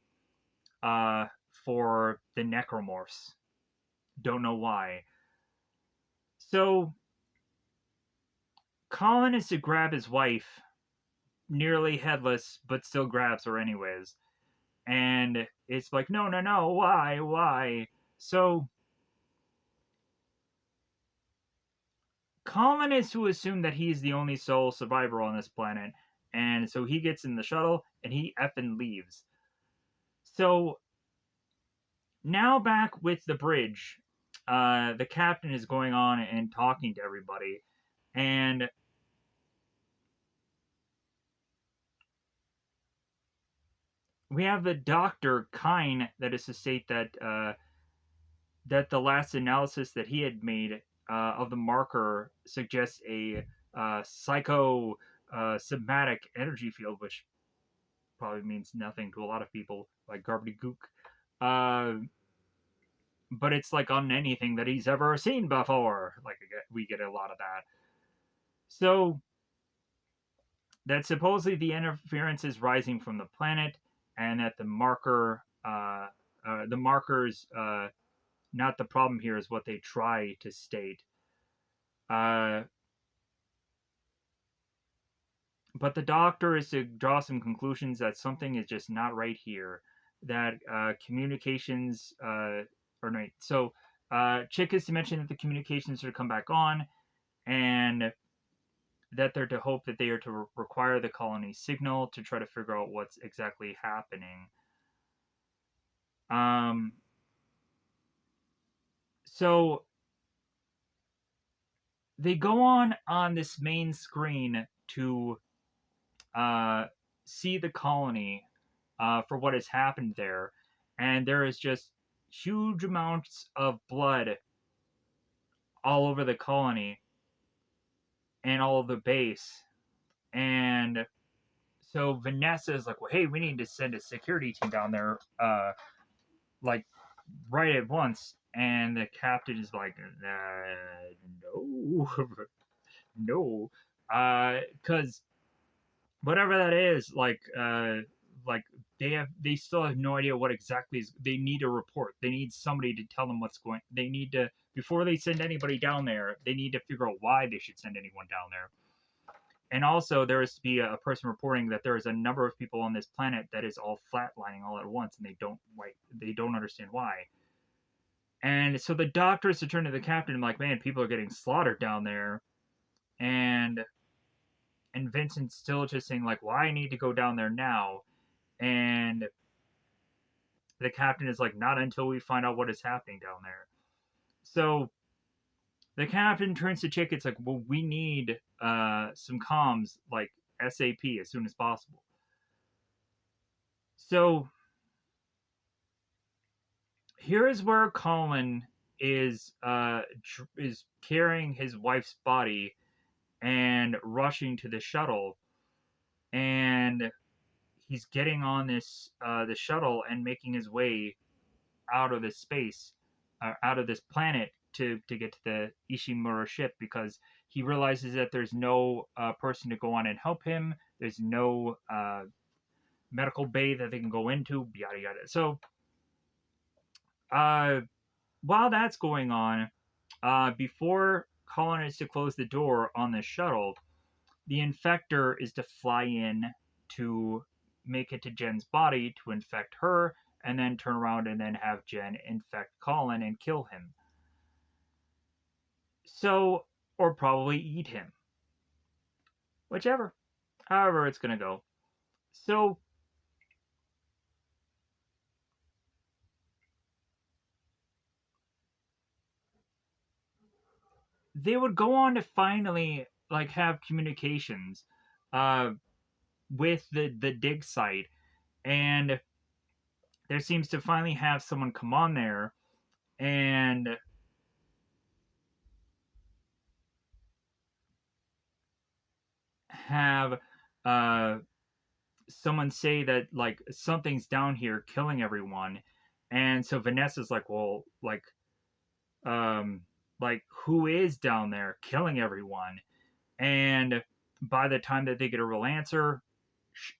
uh, for the necromorphs. Don't know why. So Colin is to grab his wife, nearly headless, but still grabs her anyways. And it's like, no, no, no, why? So Colin is to assume that he's the only sole survivor on this planet, and so he gets in the shuttle and he effing leaves. So now back with the bridge, the captain is going on and talking to everybody, and we have the doctor Kine that is to state that that the last analysis that he had made of the marker suggests a psycho somatic energy field, which probably means nothing to a lot of people, like Gook. Uh, but it's like on anything that he's ever seen before. Like we get a lot of that. So that supposedly the interference is rising from the planet, and that the markers, not the problem here, is what they try to state. Uh, but the doctor is to draw some conclusions that something is just not right here. That communications, or no, so Chick is to mention that the communications are to come back on, and that they're to hope that they are to require the colony signal to try to figure out what's exactly happening. Um, so they go on this main screen to uh, see the colony for what has happened there, and there is just huge amounts of blood all over the colony and all of the base. And so Vanessa is like, "Well, hey, we need to send a security team down there, like right at once." And the captain is like, "No, no," because whatever that is, like they still have no idea what exactly is. They need a report. They need somebody to tell them what's going. They need to, before they send anybody down there, they need to figure out why they should send anyone down there. And also, there is to be a person reporting that there is a number of people on this planet that is all flatlining all at once, and they don't understand why. And so the doctors to turn to the captain like, man, people are getting slaughtered down there, and Vincent's still just saying like, well, I need to go down there now, and the captain is like, not until we find out what is happening down there. So the captain turns to Chick. It's like, well, we need some comms like SAP as soon as possible. So here is where Colin is carrying his wife's body and rushing to the shuttle, and he's getting on the shuttle and making his way out of this space, out of this planet to get to the Ishimura ship, because he realizes that there's no person to go on and help him. There's no medical bay that they can go into. Yada yada. So uh, while that's going on, before Colin is to close the door on the shuttle, the infector is to fly in to make it to Jen's body to infect her, and then turn around and then have Jen infect Colin and kill him. So, or probably eat him. Whichever. However, it's going to go. So, they would go on to finally like have communications uh, with the dig site, and there seems to finally have someone come on there and have uh, someone say that like something's down here killing everyone. And so Vanessa's like, well, um like who is down there killing everyone? And by the time that they get a real answer,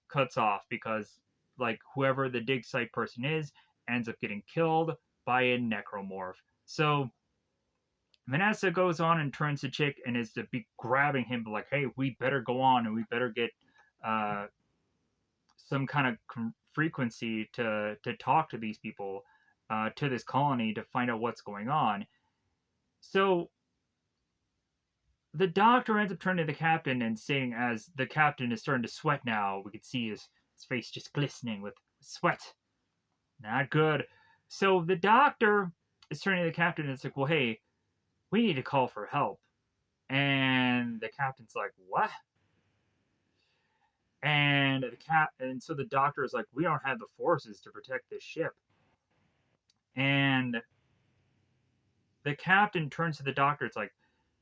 cuts off, because like whoever the dig site person is ends up getting killed by a necromorph. So Vanessa goes on and turns to Chick and is to be grabbing him like, hey, we better go on and we better get uh some kind of frequency to talk to these people, to this colony, to find out what's going on. So the doctor ends up turning to the captain and saying, as the captain is starting to sweat now, we can see his face just glistening with sweat. Not good. So the doctor is turning to the captain and it's like, well, hey, we need to call for help. And the captain's like, what? And so the doctor is like, we don't have the forces to protect this ship. And the captain turns to the doctor. It's like,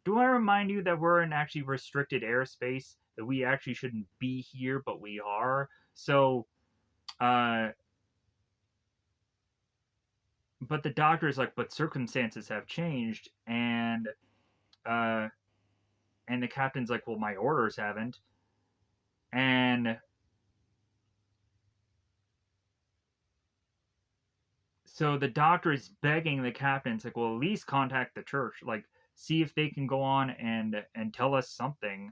do I remind you that we're in actually restricted airspace? That we actually shouldn't be here, but we are. So, uh, but the doctor is like, but circumstances have changed, uh, and the captain's like, well, my orders haven't, and so the doctor is begging the captain. It's like, well, at least contact the church, like, see if they can go on and tell us something,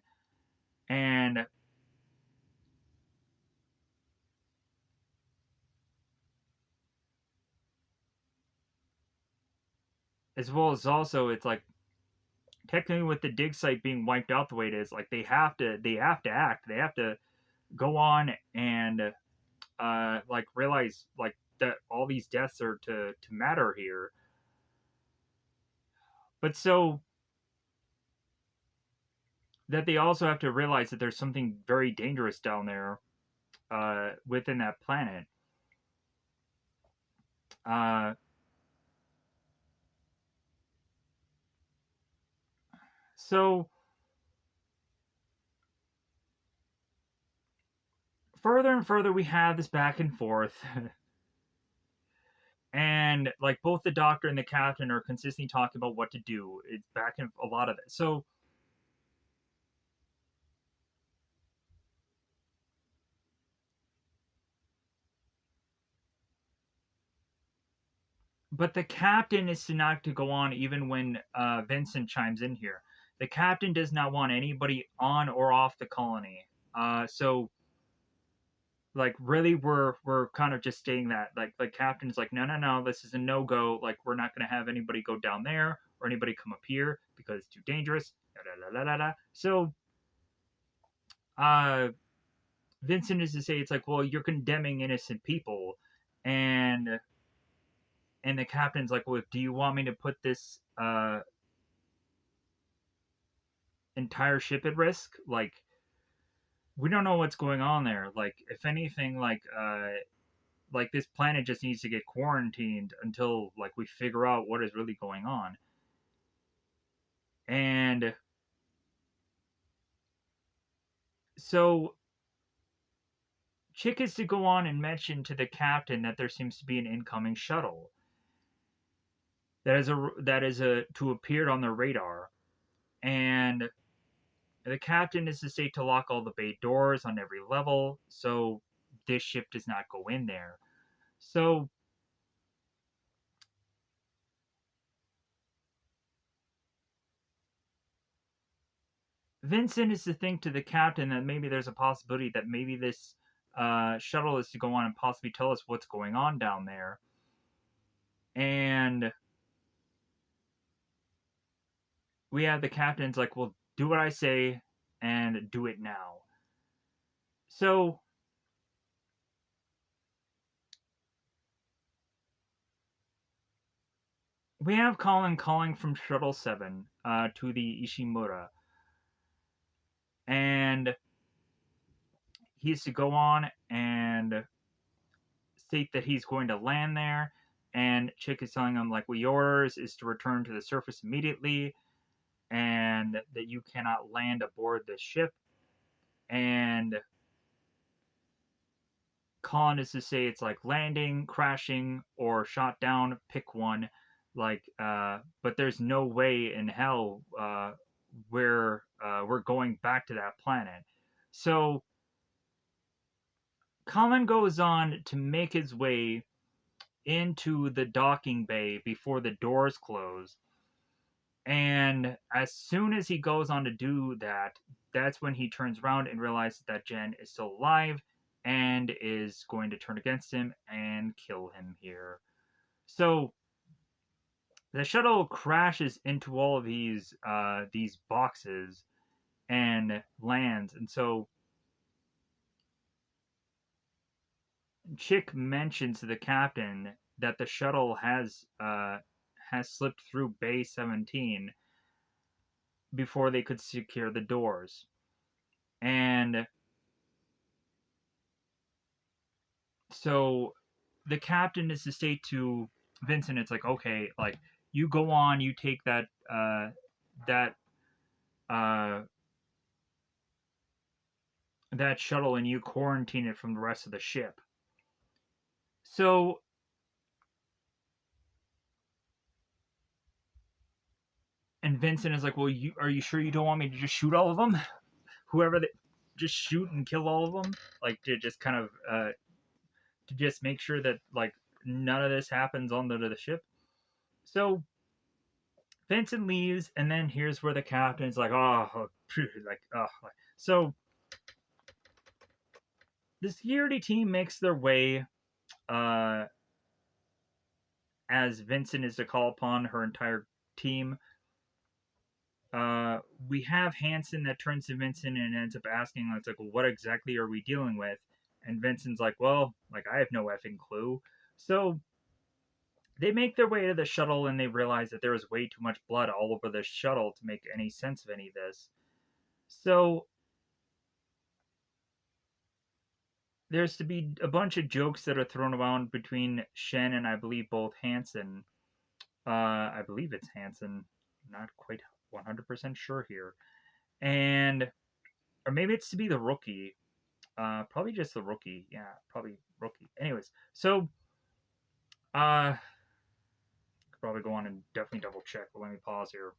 and as well as also it's like technically with the dig site being wiped out the way it is, like they have to act, they have to go on and like realize like that all these deaths are to matter here. But so that they also have to realize that there's something very dangerous down there within that planet. Uh, so further and further we have this back and forth and like both the doctor and the captain are consistently talking about what to do. It's back and a lot of it. So but the captain is not to go on even when Vincent chimes in here. The captain does not want anybody on or off the colony. So like really we're kind of just stating that like the captain's like no, this is a no go, like we're not going to have anybody go down there or anybody come up here because it's too dangerous. So uh Vincent is to say it's like, well, you're condemning innocent people, and the captain's like, well, do you want me to put this entire ship at risk? Like, we don't know what's going on there. Like, if anything, like this planet just needs to get quarantined until like we figure out what is really going on. And so Chick is to go on and mention to the captain that there seems to be an incoming shuttle that is a to appear on their radar, and the captain is to say to lock all the bay doors on every level so this ship does not go in there. So Vincent is to think to the captain that maybe there's a possibility that maybe this shuttle is to go on and possibly tell us what's going on down there. And we have the captain's like, well, do what I say and do it now. So we have Colin calling from Shuttle 7 to the Ishimura. And he's to go on and state that he's going to land there. And Chick is telling him, like, well, yours is to return to the surface immediately and that you cannot land aboard this ship. And Colin is to say it's like landing, crashing, or shot down, pick one. Like, but there's no way in hell where we're going back to that planet. So Colin goes on to make his way into the docking bay before the doors close. And as soon as he goes on to do that, that's when he turns around and realizes that Jen is still alive and is going to turn against him and kill him here. So The shuttle crashes into all of these boxes and lands, and so Chick mentions to the captain that the shuttle has slipped through Bay 17 before they could secure the doors. And so the captain is to say to Vincent, it's like, okay, like you go on, you take that uh, that shuttle and you quarantine it from the rest of the ship. So and Vincent is like, well, are you sure you don't want me to just shoot all of them? Whoever they just shoot and kill all of them, like to just kind of to just make sure that like none of this happens on the ship. So Vincent leaves, and then here's where the captain's like, oh, like, oh. So the security team makes their way, uh, as Vincent is to call upon her entire team. Uh, we have Hanson that turns to Vincent and ends up asking, it's like, well, what exactly are we dealing with? And Vincent's like, well, like, I have no effing clue. So they make their way to the shuttle and they realize that there is way too much blood all over the shuttle to make any sense of any of this. So there's to be a bunch of jokes that are thrown around between Shen and I believe both Hanson. I believe it's Hanson. Not quite 100% sure here. And, or maybe it's to be the rookie. Probably just the rookie. Yeah, probably rookie. Anyways, so, could probably go on and definitely double check, but let me pause here.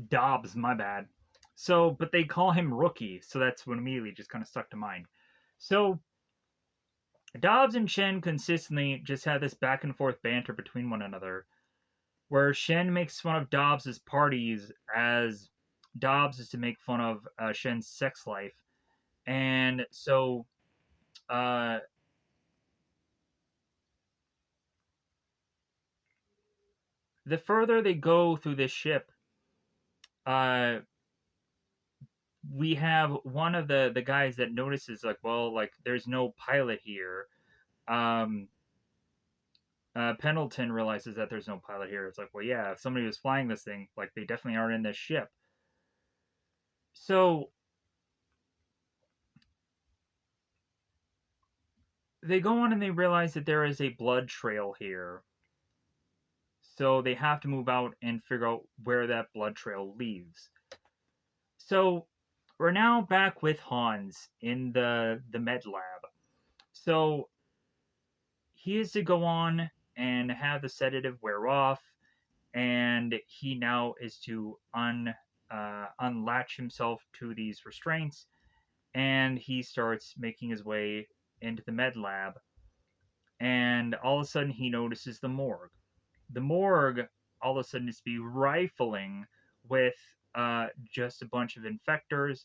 Dobbs, my bad. So, but they call him Rookie, so that's what immediately just kind of stuck to mind. So, Dobbs and Shen consistently just have this back and forth banter between one another, where Shen makes fun of Dobbs' parties as Dobbs is to make fun of Shen's sex life. And so, uh, the further they go through this ship, uh, we have one of the guys that notices like, well, like there's no pilot here. Um, Pendleton realizes that there's no pilot here. It's like, well, yeah, if somebody was flying this thing, like they definitely aren't in this ship. So they go on and they realize that there is a blood trail here. So they have to move out and figure out where that blood trail leads. So we're now back with Hans in the med lab. So he is to go on and have the sedative wear off, and he now is to unlatch himself to these restraints, and he starts making his way into the med lab, and all of a sudden he notices the morgue. The morgue all of a sudden is to be rifling with just a bunch of infectors,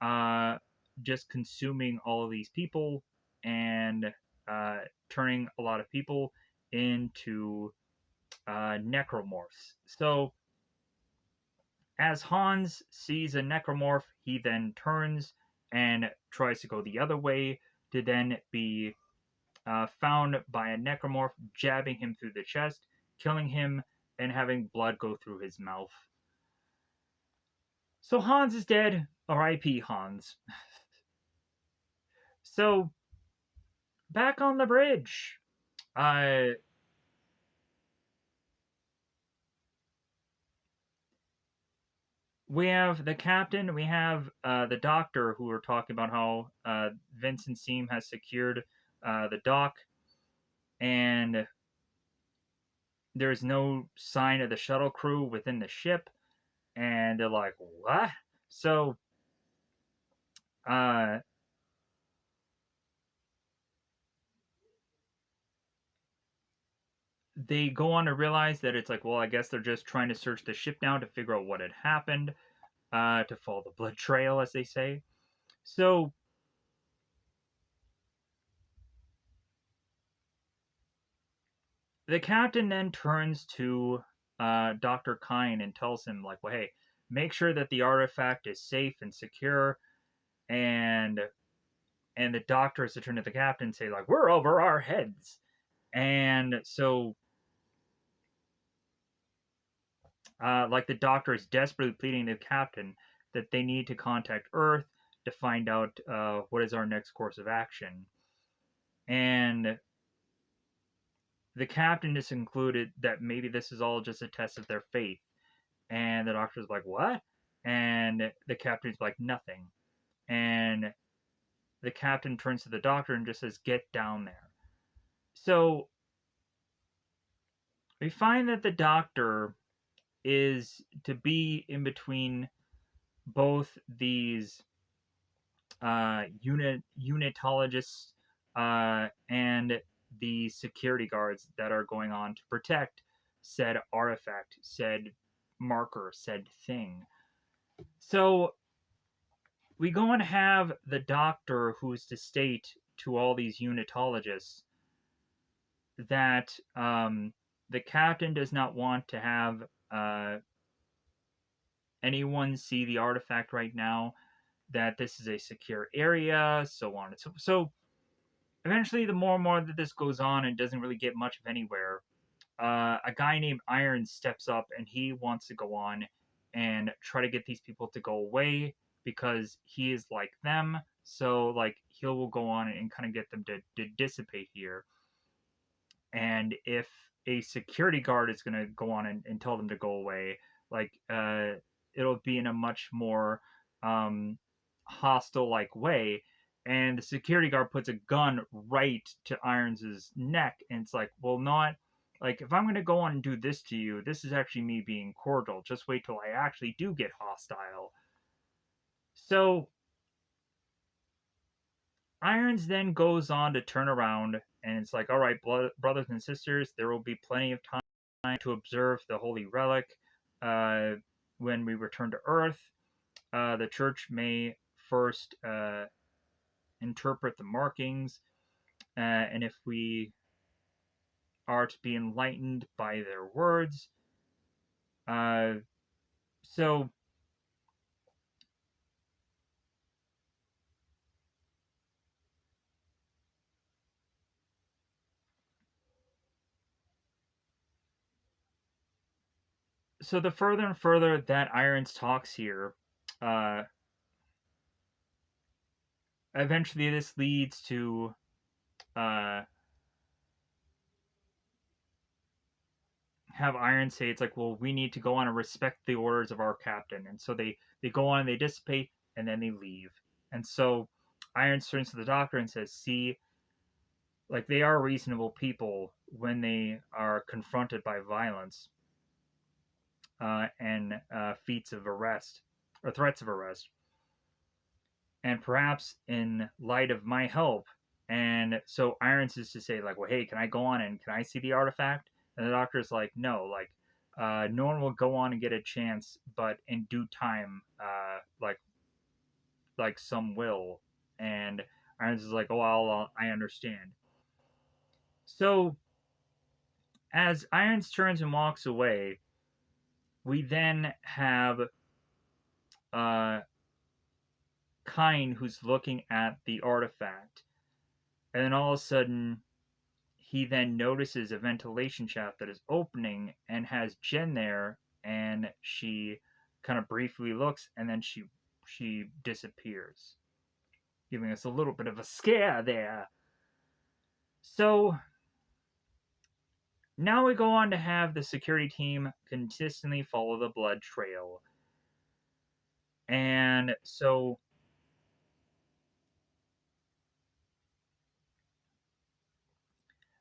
uh, just consuming all of these people and uh, turning a lot of people into necromorphs. So as Hans sees a necromorph, he then turns and tries to go the other way to then be found by a necromorph, jabbing him through the chest, killing him, and having blood go through his mouth. So Hans is dead. R.I.P. Hans. So back on the bridge, uh, we have the captain, we have the doctor who are talking about how Vincent's team has secured the dock, and there's no sign of the shuttle crew within the ship, and they're like, what? So, uh, they go on to realize that it's like, well, I guess they're just trying to search the ship now to figure out what had happened, to follow the blood trail, as they say. So, The captain then turns to Dr. Kyne and tells him, like, well, hey, make sure that the artifact is safe and secure. And the doctor has to turn to the captain and say, like, we're over our heads. And so, like, the doctor is desperately pleading to the captain that they need to contact Earth to find out what is our next course of action. And the captain just concluded that maybe this is all just a test of their faith. And the doctor's like, what? And the captain's like, nothing. And the captain turns to the doctor and just says, get down there. So we find that the doctor is to be in between both these unitologists and the security guards that are going on to protect said artifact, said marker, said thing. So we go and have the doctor who's to state to all these unitologists that the captain does not want to have anyone see the artifact right now, that this is a secure area, so on and so. So eventually, the more and more that this goes on and doesn't really get much of anywhere, a guy named Irons steps up and he wants to go on and try to get these people to go away because he is like them. So like he will go on and kind of get them to dissipate here. And if a security guard is going to go on and tell them to go away, like it'll be in a much more hostile like way. And the security guard puts a gun right to Irons's neck, and it's like, well, not like if I'm going to go on and do this to you, this is actually me being cordial. Just wait till I actually do get hostile. So Irons then goes on to turn around, and it's like, all right, brothers and sisters, there will be plenty of time to observe the holy relic when we return to Earth. The church may first interpret the markings, and if we are to be enlightened by their words. So the further and further that Irons talks here, eventually this leads to have Irons say, it's like, well, we need to go on and respect the orders of our captain. And so they go on and they dissipate and then they leave. And so Irons turns to the doctor and says, see, like they are reasonable people when they are confronted by violence and feats of arrest or threats of arrest. And perhaps in light of my help, and so Irons is to say, like, well, hey, can I go on and can I see the artifact? And the doctor's like, no, like, no one will go on and get a chance, but in due time, like some will. And Irons is like, oh, I understand. So as Irons turns and walks away, we then have Kyne who's looking at the artifact, and then all of a sudden he then notices a ventilation shaft that is opening and has Jen there, and she kind of briefly looks and then she disappears, giving us a little bit of a scare there. So now we go on to have the security team consistently follow the blood trail. And so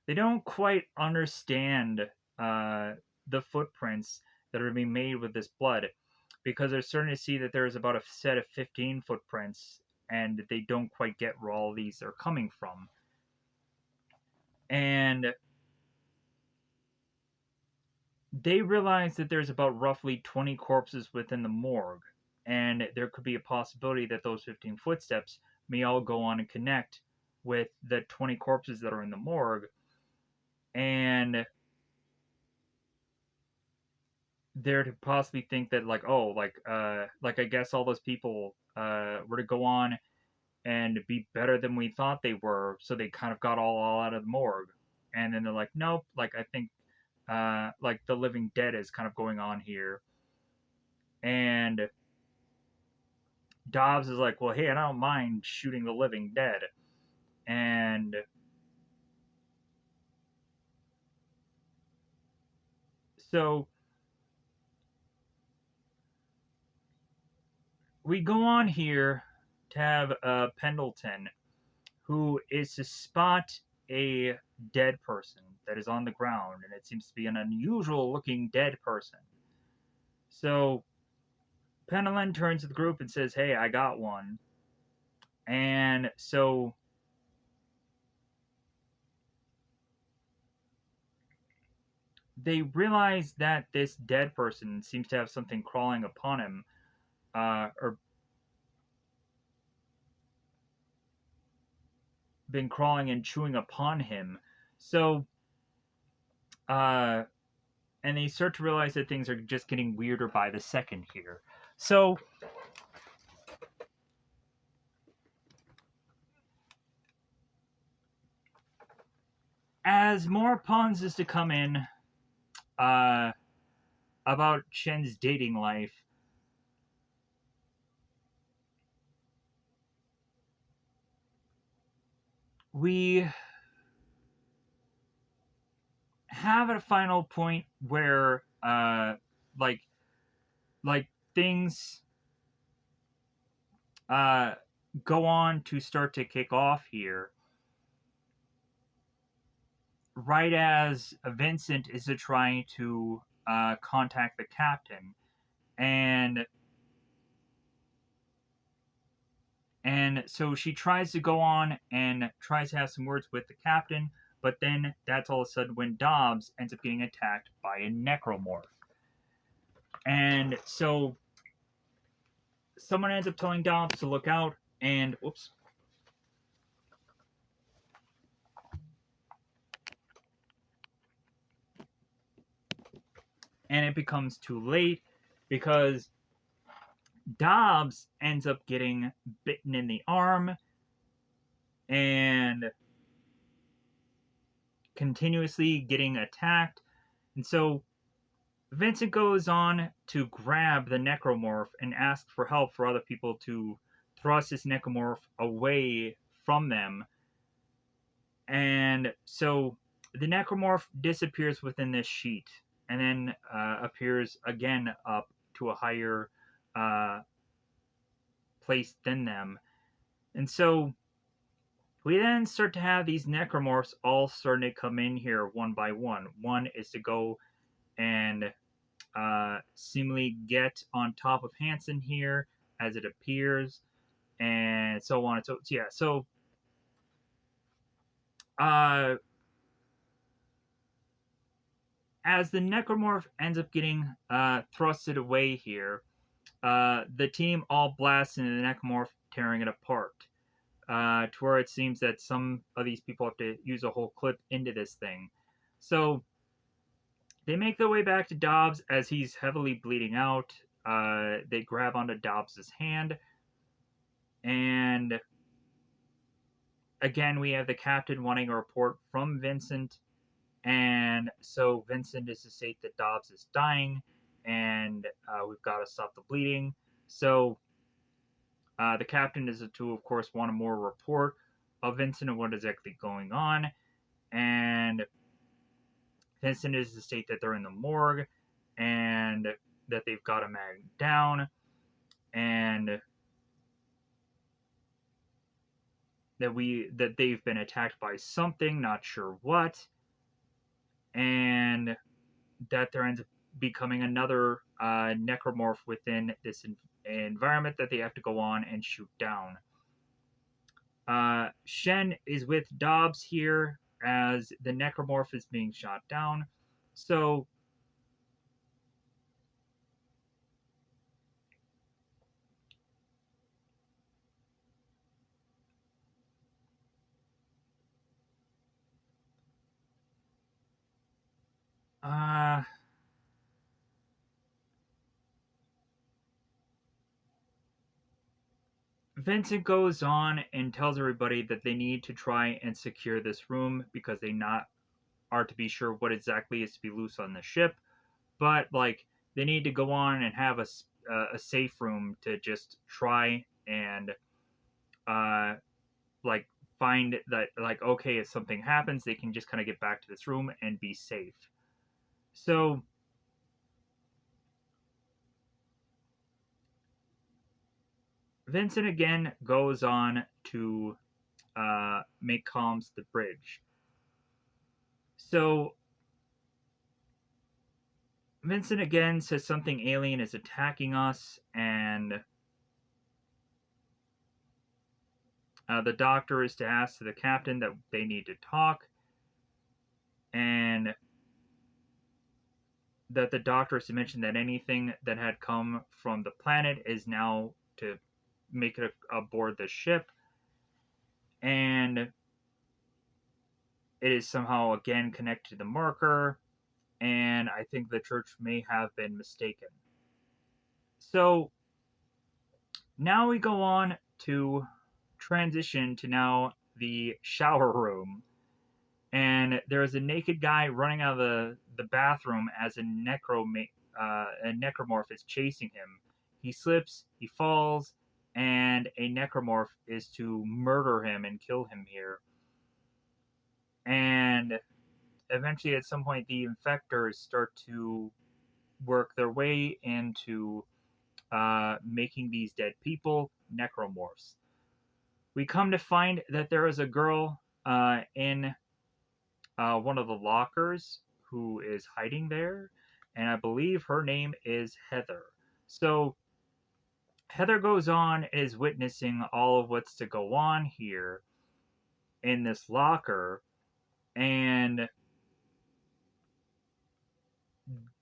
they don't quite understand the footprints that are being made with this blood, because they're starting to see that there's about a set of 15 footprints and they don't quite get where all these are coming from. And they realize that there's about roughly 20 corpses within the morgue, and there could be a possibility that those 15 footsteps may all go on and connect with the 20 corpses that are in the morgue. And there to possibly think that like, oh, like I guess all those people were to go on and be better than we thought they were, so they kind of got all out of the morgue. And then they're like, nope, like I think like the living dead is kind of going on here. And Dobbs is like, well, hey, I don't mind shooting the living dead. And so we go on here to have Pendleton, who is to spot a dead person that is on the ground, and it seems to be an unusual looking dead person. So Pendleton turns to the group and says, hey, I got one. And so they realize that this dead person seems to have something crawling upon him, or been crawling and chewing upon him. So, uh, and they start to realize that things are just getting weirder by the second here. So, as more pawns is to come in, uh, about Shen's dating life, we have a final point where, like, like things uh, go on to start to kick off here. Right as Vincent is trying to contact the captain, and so she tries to go on and tries to have some words with the captain, but then that's all of a sudden when Dobbs ends up getting attacked by a necromorph. And so someone ends up telling Dobbs to look out, and oops. And it becomes too late because Dobbs ends up getting bitten in the arm and continuously getting attacked. And so Vincent goes on to grab the necromorph and ask for help for other people to thrust this necromorph away from them. And so the necromorph disappears within this sheet and then appears again up to a higher uh, place than them. And so we then start to have these necromorphs all starting to come in here one by one. One is to go and seemingly get on top of Hansen here as it appears, and so on and so yeah. So uh, as the necromorph ends up getting thrusted away here, the team all blasts into the necromorph, tearing it apart. To where it seems that some of these people have to use a whole clip into this thing. So they make their way back to Dobbs as he's heavily bleeding out. They grab onto Dobbs's hand, and again, we have the captain wanting a report from Vincent, and so Vincent is to state that Dobbs is dying, and we've got to stop the bleeding. So the captain is to, of course, want a more report of Vincent and what is actually going on, and Vincent is to state that they're in the morgue and that they've got a man down, and that they've been attacked by something, not sure what, and that there ends up becoming another necromorph within this environment that they have to go on and shoot down. Shen is with Dobbs here as the necromorph is being shot down. So uh Vincent goes on and tells everybody that they need to try and secure this room because they not are to be sure what exactly is to be loose on the ship, but like they need to go on and have a safe room to just try and uh like find that, like, okay, if something happens they can just kind of get back to this room and be safe. So Vincent again goes on to make comms to the bridge. So Vincent again says something alien is attacking us, and the doctor is to ask to the captain that they need to talk, and that the doctor is to mention that anything that had come from the planet is now to make it aboard the ship, and it is somehow again connected to the marker, and I think the church may have been mistaken. So now we go on to transition to now the shower room, and there is a naked guy running out of the bathroom as a necromorph is chasing him. He slips, he falls, and a necromorph is to murder him and kill him here. And eventually, at some point, the infectors start to work their way into making these dead people necromorphs. We come to find that there is a girl in one of the lockers who is hiding there, and I believe her name is Heather. So Heather goes on and is witnessing all of what's to go on here in this locker, and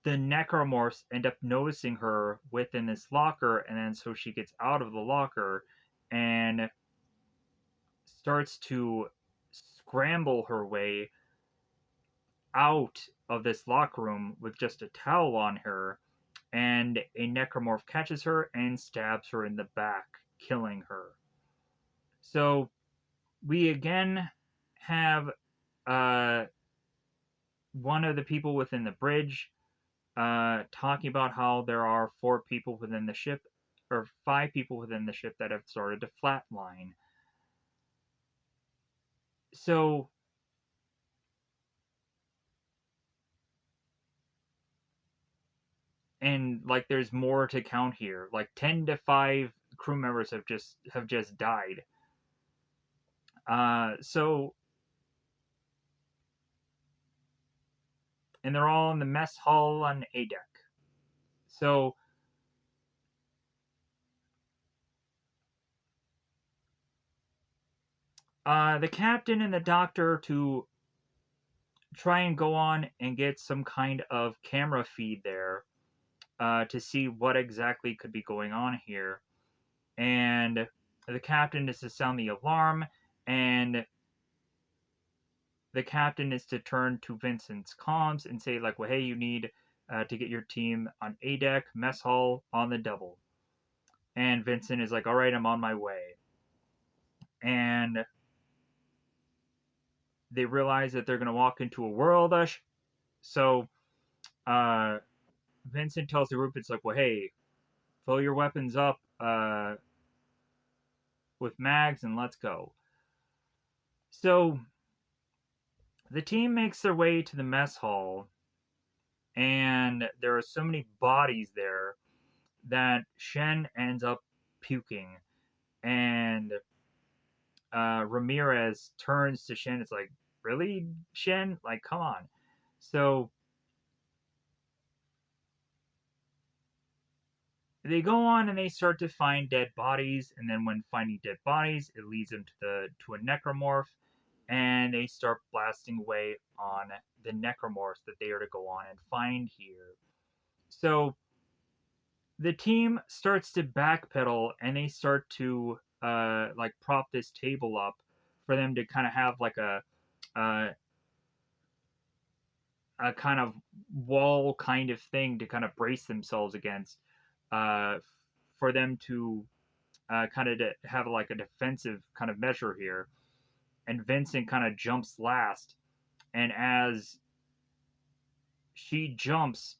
the necromorphs end up noticing her within this locker, and then so she gets out of the locker and starts to scramble her way out of this locker room with just a towel on her, and a necromorph catches her and stabs her in the back, killing her. So we again have uh, one of the people within the bridge talking about how there are 4 people within the ship, or 5 people within the ship that have started to flatline. So and like there's more to count here. Like 10 to 5 crew members have just died. So and they're all in the mess hall on A deck. So the captain and the doctor to try and go on and get some kind of camera feed there to see what exactly could be going on here. And the captain is to sound the alarm, and the captain is to turn to Vincent's comms and say, like, well, hey, you need to get your team on A deck, mess hall, on the double. And Vincent is like, all right, I'm on my way. And they realize that they're going to walk into a world. So uh, Vincent tells the group, it's like, well, hey, fill your weapons up with mags and let's go. So the team makes their way to the mess hall, and there are so many bodies there that Shen ends up puking. And Ramirez turns to Shen. It's like, really, Shen? Like, come on. So they go on and they start to find dead bodies, and then when finding dead bodies, it leads them to a necromorph, and they start blasting away on the necromorphs that they are to go on and find here. So the team starts to backpedal, and they start to like prop this table up for them to kind of have like uh, a kind of wall kind of thing to kind of brace themselves against, uh, for them to kind of to have like a defensive kind of measure here. And Vincent kind of jumps last. And as she jumps,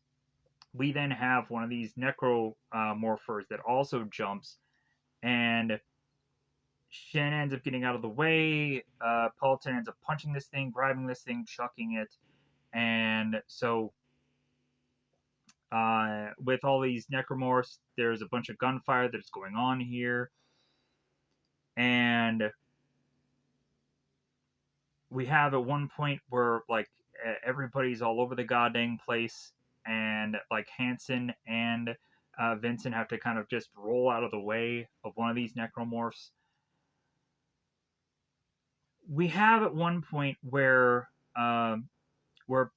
we then have one of these necromorphers that also jumps. And Shen ends up getting out of the way. Paulton ends up punching this thing, grabbing this thing, chucking it. And so with all these necromorphs, there's a bunch of gunfire that's going on here. And we have at one point where like everybody's all over the goddamn place, and like Hansen and Vincent have to kind of just roll out of the way of one of these necromorphs. We have at one point where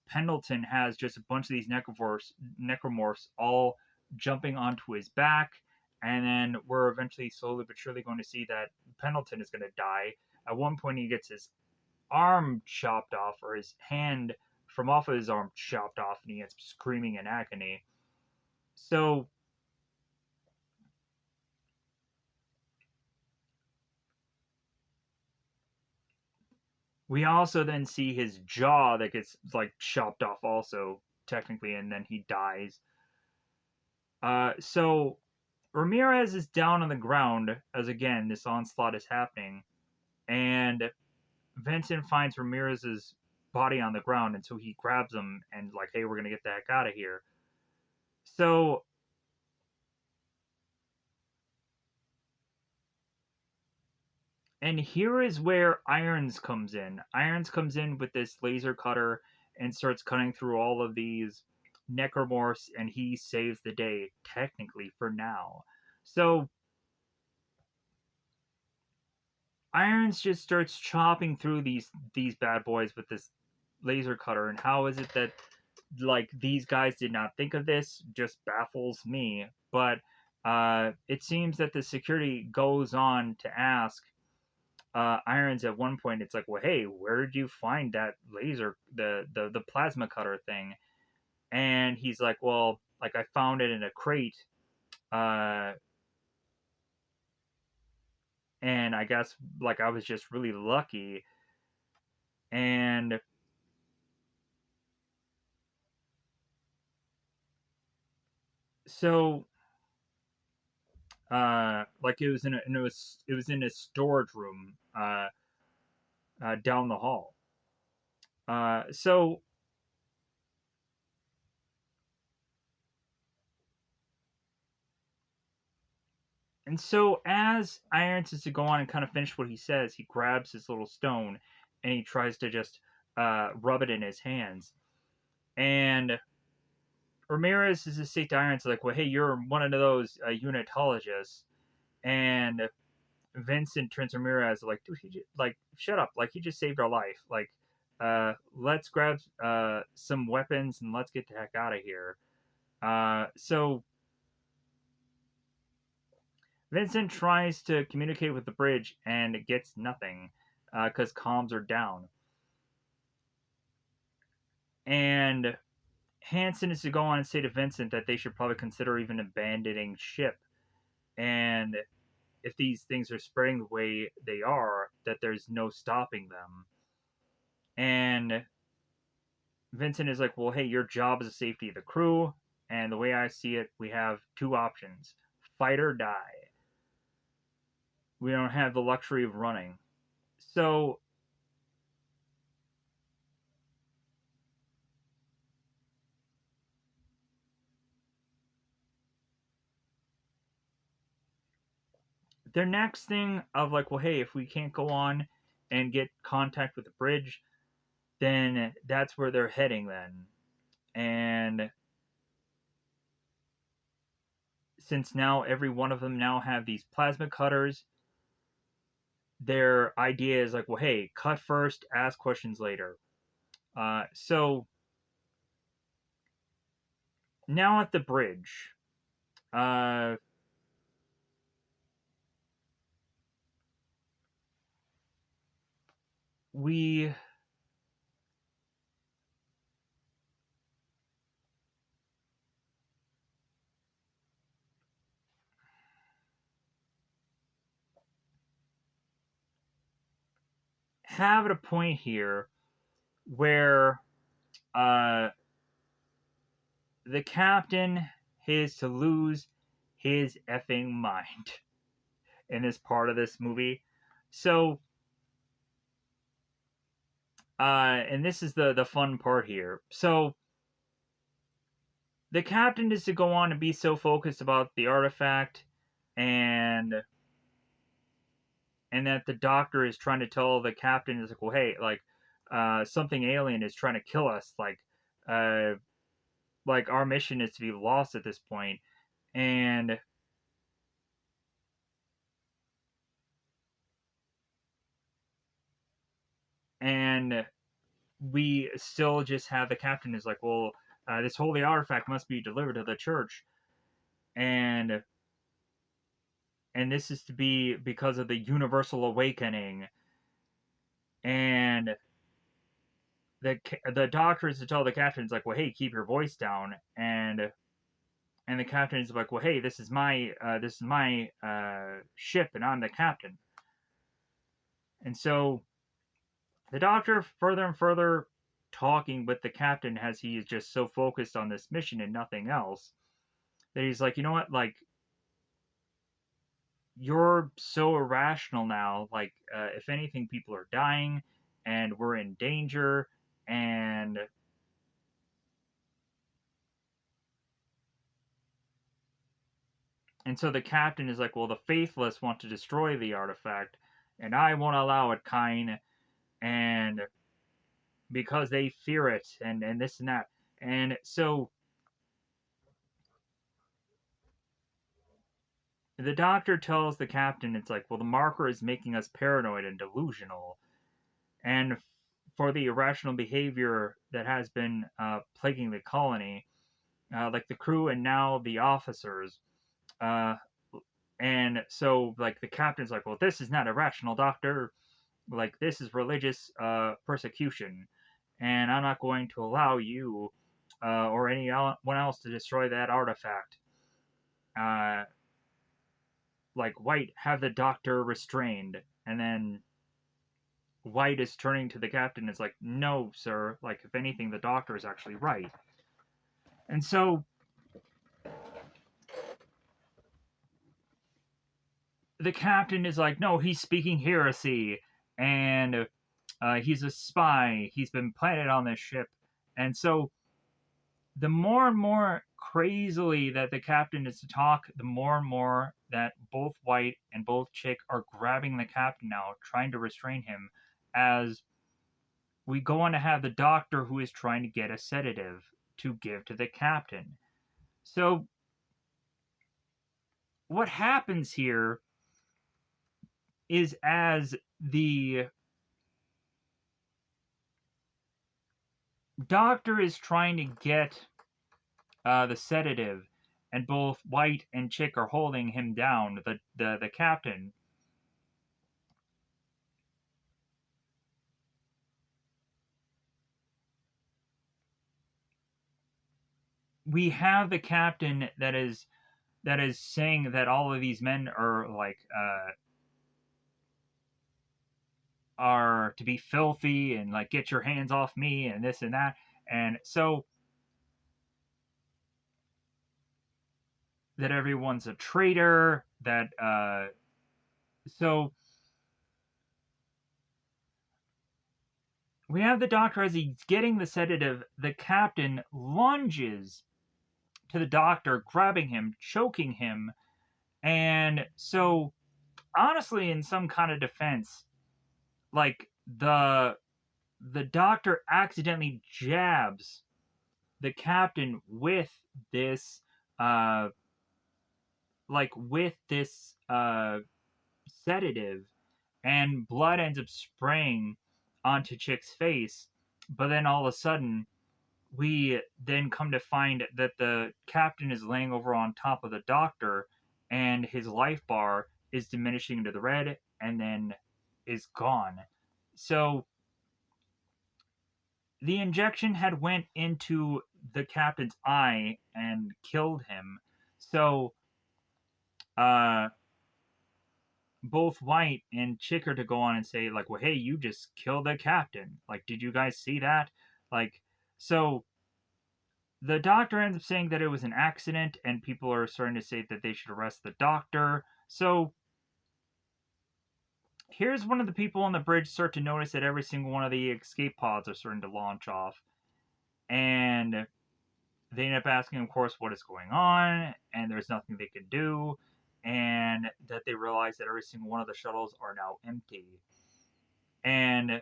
Pendleton has just a bunch of these necromorphs all jumping onto his back, and then we're eventually slowly but surely going to see that Pendleton is going to die. At one point, he gets his arm chopped off, or his hand from off of his arm chopped off, and he ends up screaming in agony. So we also then see his jaw that gets like chopped off also technically, and then he dies. So Ramirez is down on the ground as again this onslaught is happening, and Vincent finds Ramirez's body on the ground, and so he grabs him and like, hey, we're gonna get the heck out of here. So and here is where Irons comes in. Irons comes in with this laser cutter and starts cutting through all of these necromorphs, and he saves the day, technically, for now. So Irons just starts chopping through these bad boys with this laser cutter, and how is it that like these guys did not think of this just baffles me. But it seems that the security goes on to ask Irons at one point. It's like, well, hey, where did you find that laser, the plasma cutter thing? And he's like, well, like I found it in a crate, uh, and I guess like I was just really lucky. And so like it was in a storage room down the hall. So and so as Irons is to go on and kind of finish what he says, he grabs his little stone and he tries to just rub it in his hands. And Ramirez is to say to Irons like, "Well, hey, you're one of those unitologists," and Vincent turns to Ramirez like, "Dude, like shut up! Like he just saved our life. Like, let's grab some weapons and let's get the heck out of here." So Vincent tries to communicate with the bridge and gets nothing because comms are down. And Hansen is to go on and say to Vincent that they should probably consider even abandoning ship. And if these things are spreading the way they are, that there's no stopping them. And Vincent is like, well, hey, your job is the safety of the crew. And the way I see it, we have two options: fight or die. We don't have the luxury of running. So their next thing of like, well, hey, if we can't go on and get contact with the bridge, then that's where they're heading then. And since now every one of them now have these plasma cutters, their idea is like, well, hey, cut first, ask questions later. So now at the bridge, uh, we have a point here where uh, the captain is to lose his effing mind in this part of this movie. So, and this is the fun part here. So, the captain is to go on and be so focused about the artifact, and that the doctor is trying to tell the captain is like, well, hey, like, something alien is trying to kill us, uh, like our mission is to be lost at this point, and and we still just have the captain is like, well, this holy artifact must be delivered to the church, and this is to be because of the universal awakening, and the doctor is to tell the captain, is like, well, hey, keep your voice down, and the captain is like, well, hey, this is my ship, and I'm the captain, and so the doctor further and further talking with the captain as he is just so focused on this mission and nothing else that he's like, you know what, like, you're so irrational now. Like, if anything, people are dying, and we're in danger, and so the captain is like, well, the faithless want to destroy the artifact, and I won't allow it, Kine, and because they fear it, and this and that, and so the doctor tells the captain, it's like, well, the marker is making us paranoid and delusional, and for the irrational behavior that has been plaguing the colony, like the crew and now the officers. Uh, and so, like, the captain's like, well, this is not irrational, doctor. Like, this is religious persecution, and I'm not going to allow you or anyone else to destroy that artifact. Uh, like, White, have the doctor restrained. And then White is turning to the captain. It's like, no, sir. Like, if anything, the doctor is actually right. And so the captain is like, no, he's speaking heresy, and he's a spy. He's been planted on this ship. And so the more and more crazily that the captain is to talk, the more and more that both White and both Chick are grabbing the captain now, trying to restrain him, as we go on to have the doctor who is trying to get a sedative to give to the captain. So what happens here is, as the doctor is trying to get the sedative, and both White and Chick are holding him down, the captain, we have the captain that is saying that all of these men are like are to be filthy, and like, get your hands off me, and this and that, and so that everyone's a traitor, that so we have the doctor, as he's getting the sedative, the captain lunges to the doctor, grabbing him, choking him, and so honestly, in some kind of defense, like, the doctor accidentally jabs the captain with this uh sedative, and blood ends up spraying onto Chick's face. But then all of a sudden, we then come to find that the captain is laying over on top of the doctor, and his life bar is diminishing into the red, and then is gone. So the injection had went into the captain's eye and killed him. So uh both White and Chicker to go on and say, like, well, hey, you just killed the captain. Like, did you guys see that? Like, so the doctor ends up saying that it was an accident, and people are starting to say that they should arrest the doctor. So here's one of the people on the bridge start to notice that every single one of the escape pods are starting to launch off. And they end up asking, of course, what is going on, and there's nothing they can do. And that they realize that every single one of the shuttles are now empty. And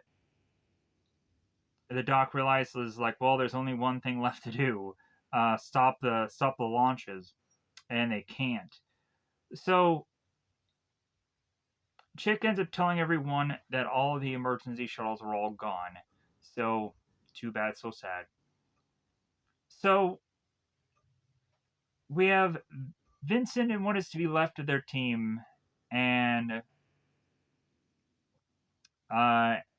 the doc realizes, like, well, there's only one thing left to do: stop the launches, and they can't. So Chick ends up telling everyone that all of the emergency shuttles are all gone. So too bad, so sad. So we have Vincent and what is to be left of their team, and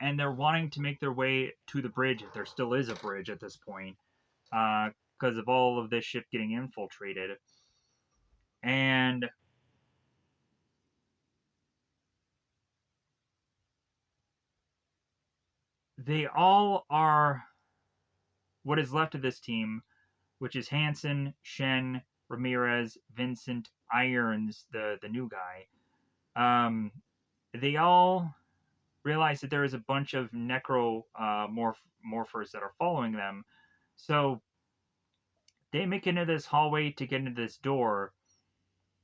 they're wanting to make their way to the bridge, if there still is a bridge at this point, because of all of this ship getting infiltrated. And they all are what is left of this team, which is Hansen, Shen, Ramirez, Vincent, Irons, the new guy. They all realize that there is a bunch of morphers that are following them. So they make it into this hallway to get into this door.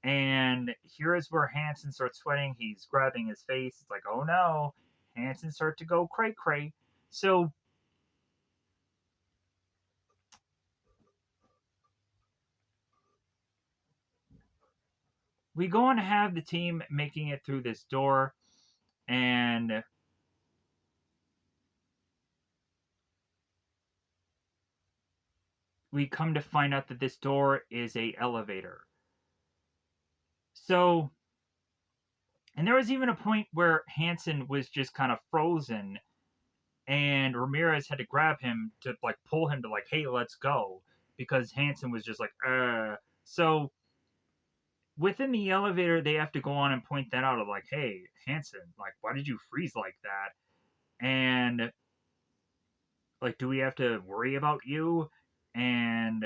And here is where Hansen starts sweating. He's grabbing his face. It's like, oh no. Hansen starts to go cray cray. So we go on to have the team making it through this door, and we come to find out that this door is a elevator. So, and there was even a point where Hansen was just kind of frozen, and Ramirez had to grab him to like pull him to like, hey, let's go, because Hansen was just like, So within the elevator, they have to go on and point that out of like, hey, Hansen, like, why did you freeze like that? And like, do we have to worry about you? And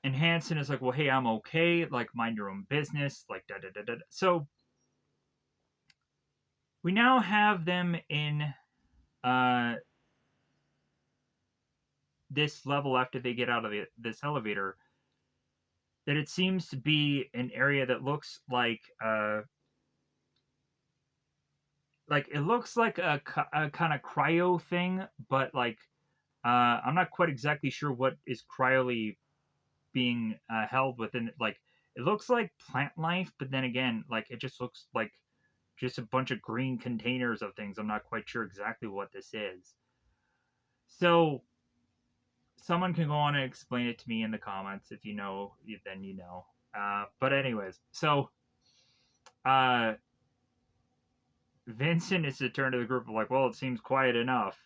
Hansen is like, well, hey, I'm okay. Like, mind your own business. Like, da da da da. So we now have them in uh, this level after they get out of this elevator. That it seems to be an area that looks like it looks like a kind of cryo thing, but like I'm not quite exactly sure what is cryoli being held within it. Like it looks like plant life, but then again, like it just looks like just a bunch of green containers of things. I'm not quite sure exactly what this is. So someone can go on and explain it to me in the comments. If you know, then you know. But anyways, so uh, Vincent is to turn to the group of like, well, it seems quiet enough,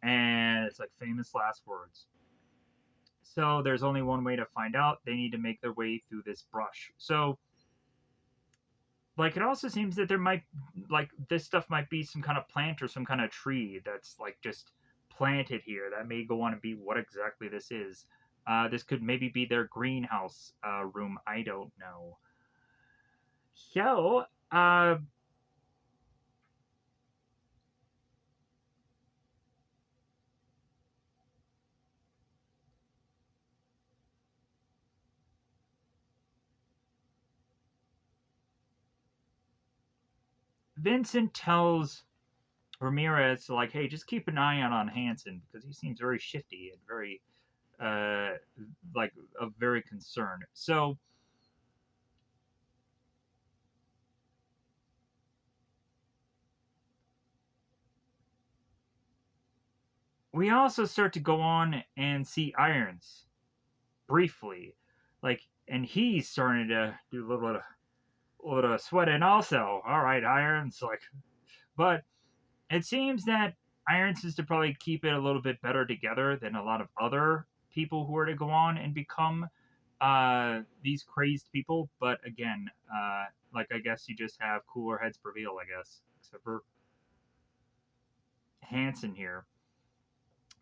and it's like famous last words. So there's only one way to find out. They need to make their way through this brush. So like it also seems that there might like this stuff might be some kind of plant or some kind of tree that's like just planted here that may go on and be what exactly this is. This could maybe be their greenhouse room. I don't know. So Vincent tells Ramirez like, hey, just keep an eye out on Hansen because he seems very shifty and very uh like very concerned. So we also start to go on and see Irons briefly, like, and he's starting to do a little bit of sweating also. All right, Irons, like, but it seems that Irons is to probably keep it a little bit better together than a lot of other people who are to go on and become these crazed people. But again, like I guess you just have cooler heads prevail, I guess, except for Hansen here.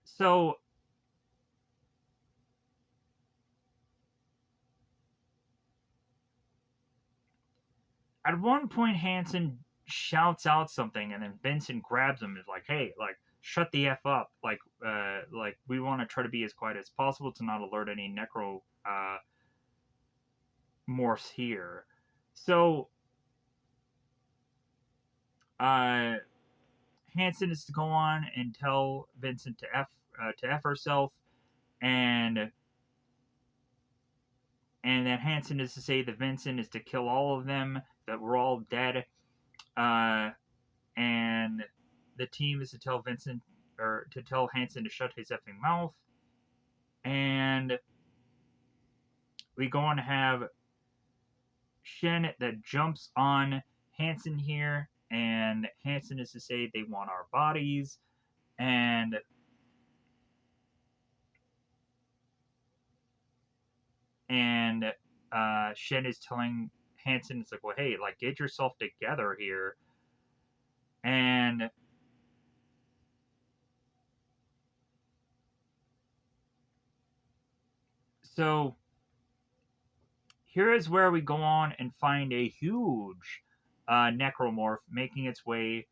So at one point, Hansen shouts out something, and then Vincent grabs him and is like, "Hey, like, shut the f up! Like we want to try to be as quiet as possible to not alert any necro morphs here." So uh, Hansen is to go on and tell Vincent to f herself, and then Hansen is to say that Vincent is to kill all of them, that we're all dead, uh, and the team is to tell Vincent or to tell Hansen to shut his effing mouth, and we go on to have Shen that jumps on Hansen here, and Hansen is to say they want our bodies, and Shen is telling Hansen, it's like, well, hey, like, get yourself together here, and so here is where we go on and find a huge necromorph making its way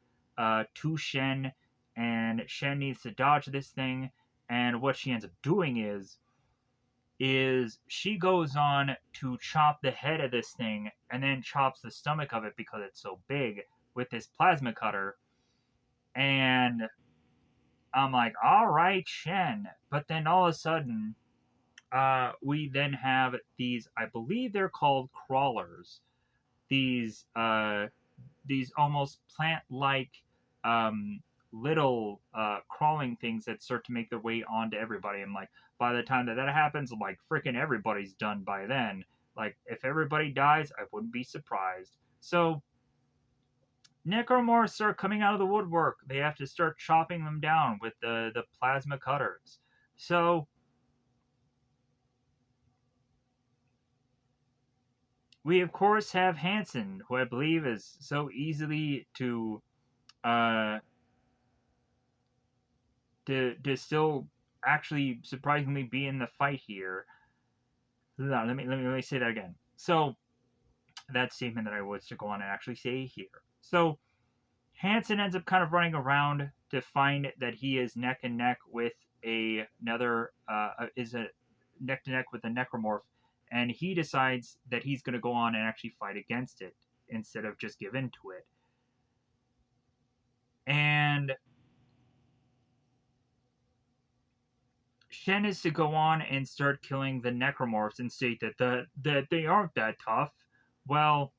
to Shen, and Shen needs to dodge this thing. And what she ends up doing is she goes on to chop the head of this thing and then chops the stomach of it because it's so big with this plasma cutter. And I'm like, all right, Shen. But then all of a sudden, we then have these, I believe they're called crawlers, these almost plant-like um, little crawling things that start to make their way onto everybody. And like by the time that happens, like freaking everybody's done by then. Like if everybody dies, I wouldn't be surprised. So necromorphs are coming out of the woodwork. They have to start chopping them down with the plasma cutters. So we of course have Hansen, who I believe is so easily uh, to still actually surprisingly be in the fight here. No, let me say that again. So that statement that I was to go on and actually say here. So Hansen ends up kind of running around to find that he is neck and neck with another is a neck to neck with a necromorph, and he decides that he's going to go on and actually fight against it instead of just give in to it. And Shen is to go on and start killing the necromorphs and state that they aren't that tough. Well,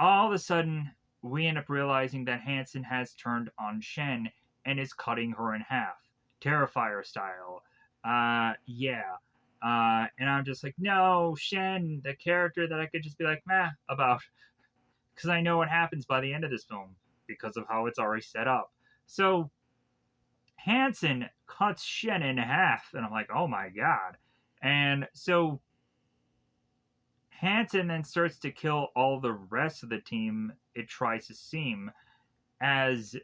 all of a sudden, we end up realizing that Hansen has turned on Shen and is cutting her in half, Terrifier style. Yeah. And I'm just like, no, Shen, the character that I could just be like, meh, about. Because I know what happens by the end of this film because of how it's already set up. So Hansen cuts Shen in half, and I'm like, oh my god. And so Hansen then starts to kill all the rest of the team, it tries to seem, as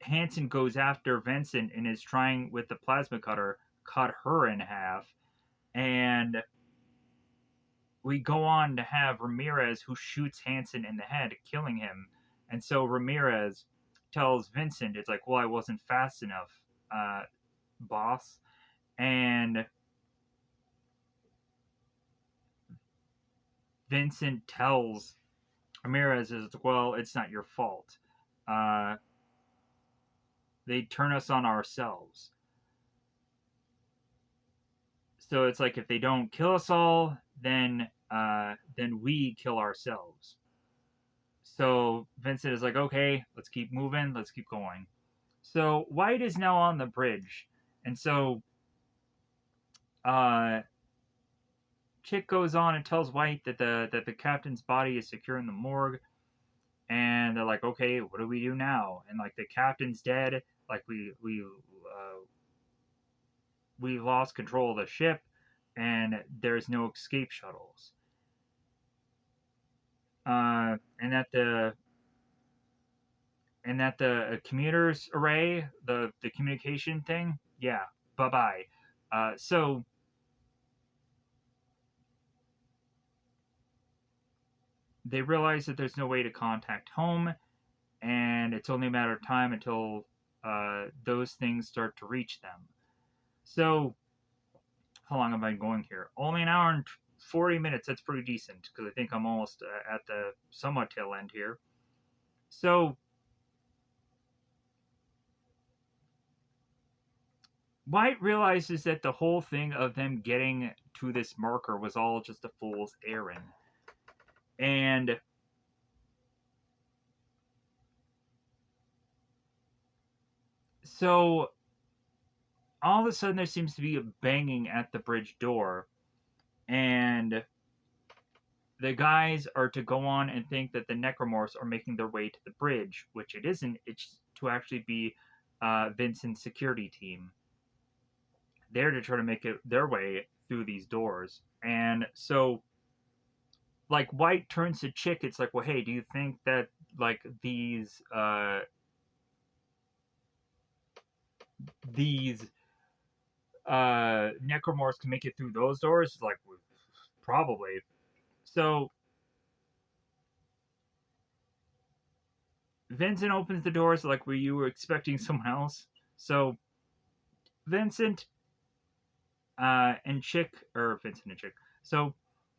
Hansen goes after Vincent and is trying with the plasma cutter cut her in half. And we go on to have Ramirez, who shoots Hansen in the head, killing him. And so Ramirez tells Vincent, it's like, well, I wasn't fast enough, boss. And Vincent tells Ramirez, is well, it's not your fault. Uh, they turn us on ourselves. So it's like if they don't kill us all, then we kill ourselves. So Vincent is like, okay, let's keep moving, let's keep going. So White is now on the bridge, and so uh, Chick goes on and tells White that the captain's body is secure in the morgue, and they're like, okay, what do we do now? And like the captain's dead. Like we lost control of the ship, and there's no escape shuttles. And at the commuters array, the communication thing, yeah, bye bye. So they realize that there's no way to contact home, and it's only a matter of time until those things start to reach them. So how long am I going here? Only an hour and 40 minutes. That's pretty decent because I think I'm almost at the somewhat tail end here. So White realizes that the whole thing of them getting to this marker was all just a fool's errand. And so all of a sudden there seems to be a banging at the bridge door. And the guys are to go on and think that the Necromorphs are making their way to the bridge, which it isn't. It's to actually be Vincent's security team. They're to try to make it their way through these doors. And so like White turns to Chick, it's like, well, hey, do you think that like these necromorphs can make it through those doors? Like, probably. So Vincent opens the doors like, were you expecting someone else? So Vincent and Chick, or Vincent and Chick. So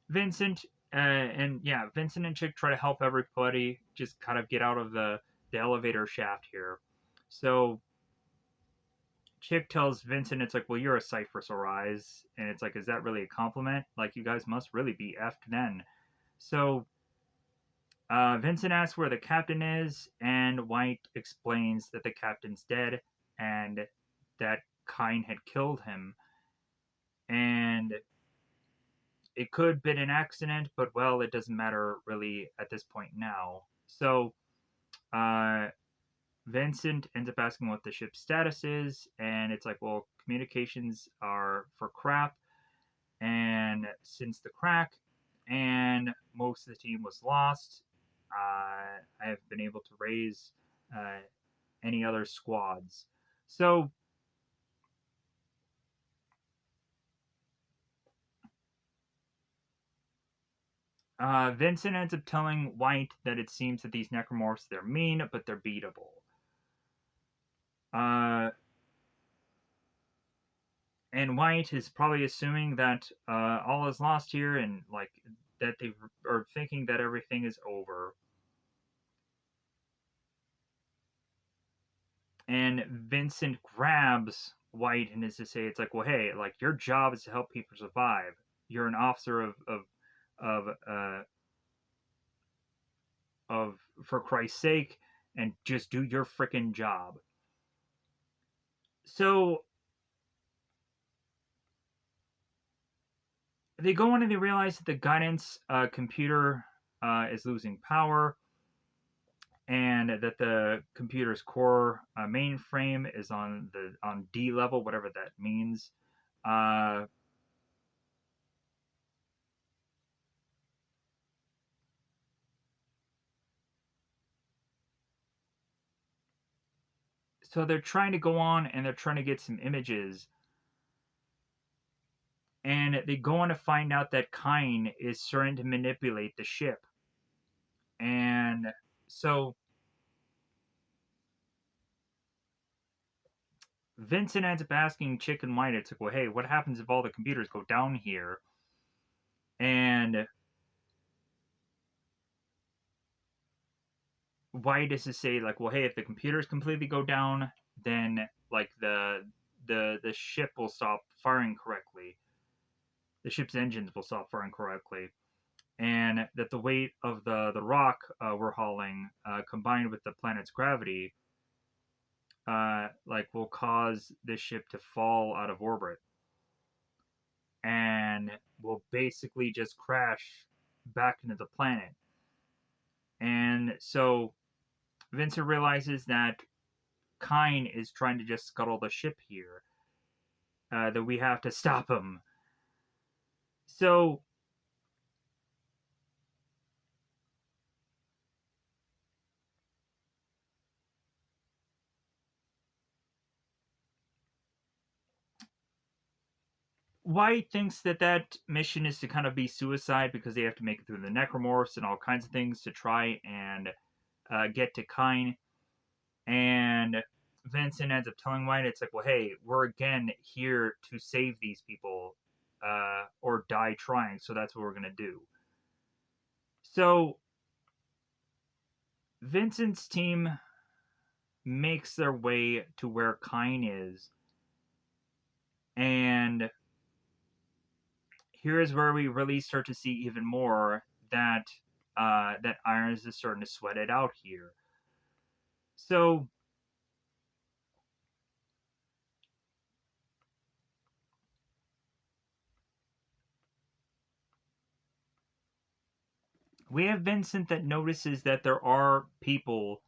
Vincent and yeah, Vincent and Chick try to help everybody just kind of get out of the elevator shaft here. So Chick tells Vincent, it's like, well, you're a sight for sore eyes. And it's like, is that really a compliment? Like, you guys must really be effed then. So Vincent asks where the captain is, and White explains that the captain's dead and that Kyne had killed him. And it could have been an accident, but well, it doesn't matter really at this point now. So uh, Vincent ends up asking what the ship's status is, and it's like, well, communications are for crap, and since the crack, and most of the team was lost, I have been able to raise uh, any other squads. So Vincent ends up telling White that it seems that these necromorphs, they're mean, but they're beatable. Uh, and White is probably assuming that all is lost here, and like that they are thinking that everything is over. And Vincent grabs White and is to say, it's like, well, hey, like your job is to help people survive. You're an officer of of for Christ's sake, and just do your freaking job. So they go in and they realize that the guidance computer is losing power, and that the computer's core mainframe is on D level, whatever that means. Uh, so they're trying to go on and they're trying to get some images, and they go on to find out that Kyne is starting to manipulate the ship. And so Vincent ends up asking Chick and White, it's like, well, hey, what happens if all the computers go down here? And White is to say, like, well, hey, if the computers completely go down, then like the ship will stop firing correctly. The ship's engines will stop firing correctly. And that the weight of the rock we're hauling, combined with the planet's gravity, like will cause this ship to fall out of orbit and will basically just crash back into the planet. And so Vincent realizes that Kyne is trying to just scuttle the ship here, that we have to stop him. So White thinks that that mission is to kind of be suicide because they have to make it through the necromorphs and all kinds of things to try and get to Kyne. And Vincent ends up telling White, it's like, well, hey, we're again here to save these people or die trying, so that's what we're going to do. So Vincent's team makes their way to where Kyne is, and here is where we really start to see even more that that Irons is starting to sweat it out here. So we have Vincent that notices that there are people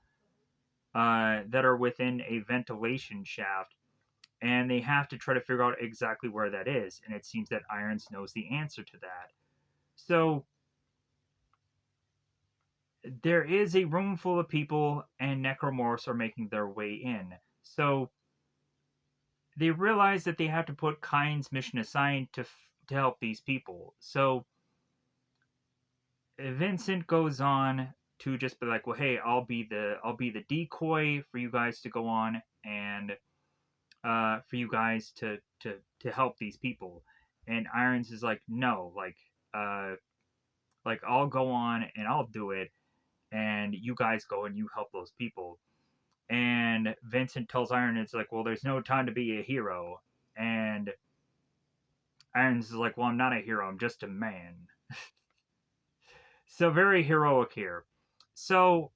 that are within a ventilation shaft, and they have to try to figure out exactly where that is. And it seems that Irons knows the answer to that. So there is a room full of people, and necromorphs are making their way in. So they realize that they have to put Kyne's mission aside to help these people. So Vincent goes on to just be like, "Well, hey, I'll be the decoy for you guys to go on and for you guys to help these people." And Irons is like, "No, like I'll go on and I'll do it, and you guys go and you help those people." And Vincent tells Iron, it's like, "Well, there's no time to be a hero." And Irons is like, "Well, I'm not a hero. I'm just a man." So very heroic here. So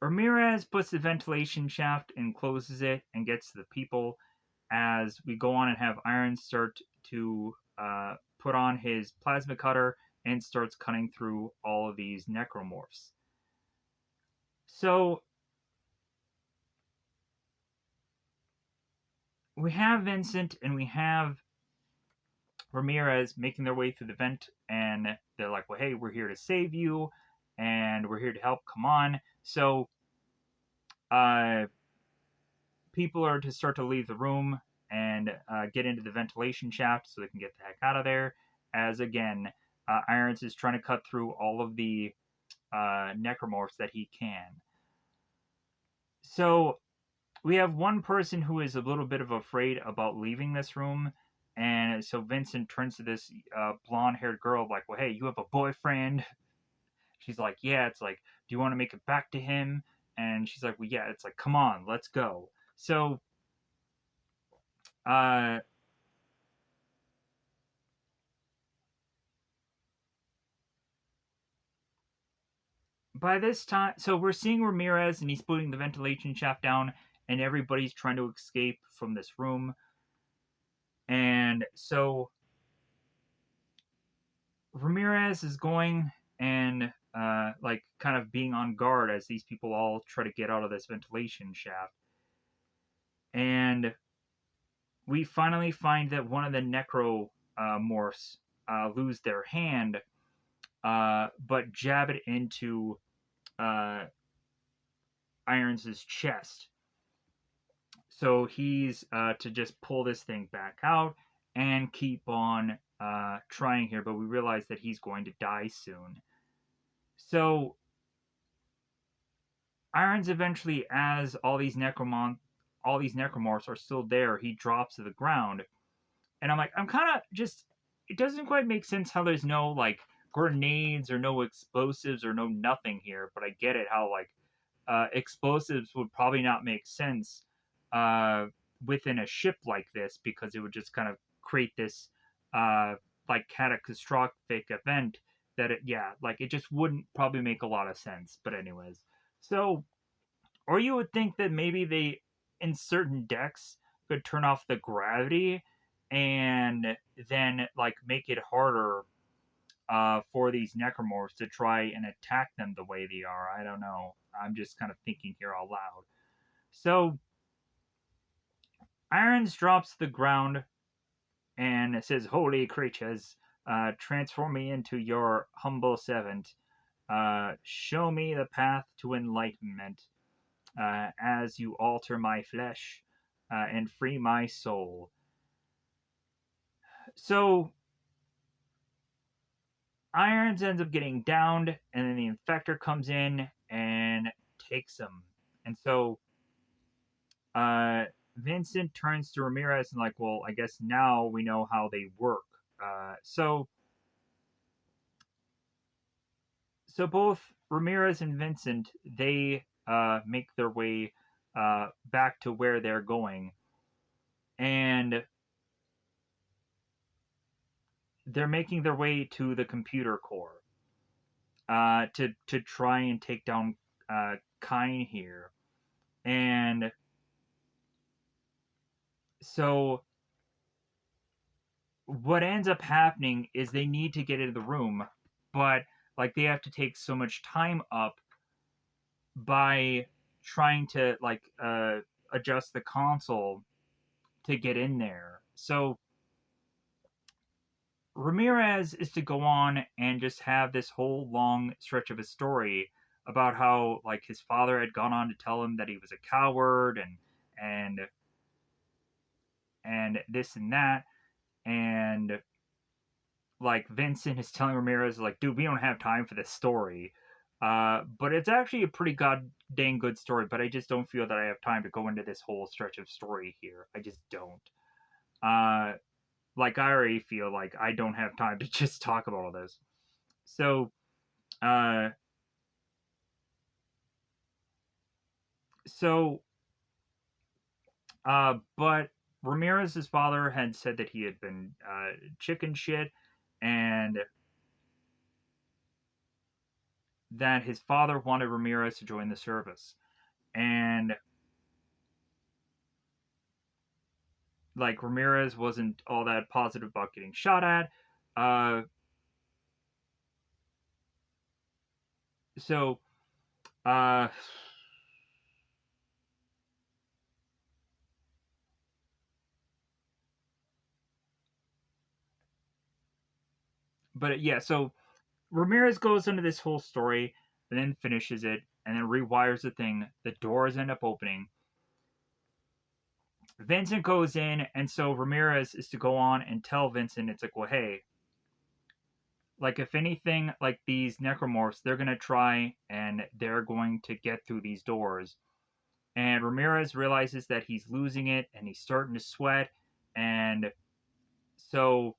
Ramirez puts the ventilation shaft and closes it and gets to the people as we go on and have Iron start to put on his plasma cutter and starts cutting through all of these necromorphs. So we have Vincent and we have Ramirez making their way through the vent, and they're like, "Well, hey, we're here to save you, and we're here to help. Come on." So uh, people are to start to leave the room and get into the ventilation shaft so they can get the heck out of there. As again, Irons is trying to cut through all of the necromorphs that he can. So we have one person who is a little bit of afraid about leaving this room. And so Vincent turns to this blonde haired girl, like, "Well, hey, you have a boyfriend?" She's like, "Yeah." It's like, "Do you want to make it back to him?" And she's like, "Well, yeah." It's like, "Come on, let's go." So uh, by this time, so we're seeing Ramirez and he's putting the ventilation shaft down, and everybody's trying to escape from this room. And so Ramirez is going and like kind of being on guard as these people all try to get out of this ventilation shaft. And we finally find that one of the necromorphs lose their hand, but jab it into uh, Irons' chest. So he's to just pull this thing back out and keep on trying here, but we realize that he's going to die soon. So Irons eventually, as all these necromorphs are still there, he drops to the ground, and I'm like, I'm kind of just. It doesn't quite make sense how there's no like grenades or no explosives or no nothing here, but I get it how like explosives would probably not make sense uh, within a ship like this because it would just kind of create this uh, like catastrophic event that yeah, like it just wouldn't probably make a lot of sense. But anyways, so or you would think that maybe they in certain decks could turn off the gravity and then like make it harder for these necromorphs to try and attack them the way they are. I don't know. I'm just kind of thinking here out loud. So Irons drops to the ground and says, "Holy creatures, transform me into your humble servant. Show me the path to enlightenment as you alter my flesh and free my soul." So Irons ends up getting downed, and then the infector comes in and takes him. And so uh, Vincent turns to Ramirez and like, well, I guess now we know how they work. So both Ramirez and Vincent they make their way back to where they're going, and they're making their way to the computer core to try and take down Kine here. And so what ends up happening is they need to get into the room, but like they have to take so much time up by trying to like adjust the console to get in there. So Ramirez is to go on and just have this whole long stretch of a story about how like his father had gone on to tell him that he was a coward and and this and that, and like Vincent is telling Ramirez like, dude, we don't have time for this story. But it's actually a pretty god dang good story, but I just don't feel that I have time to go into this whole stretch of story here. I just don't. Uh, like I already feel like I don't have time to just talk about all this. So, uh, so, but Ramirez's father had said that he had been chicken shit, and that his father wanted Ramirez to join the service, and like Ramirez wasn't all that positive about getting shot at. Uh, so, uh, but yeah, so Ramirez goes into this whole story and then finishes it and then rewires the thing. The doors end up opening. Vincent goes in, and so Ramirez is to go on and tell Vincent, it's like, well, hey, like if anything, like these necromorphs, they're gonna try and they're going to get through these doors. And Ramirez realizes that he's losing it and he's starting to sweat, and so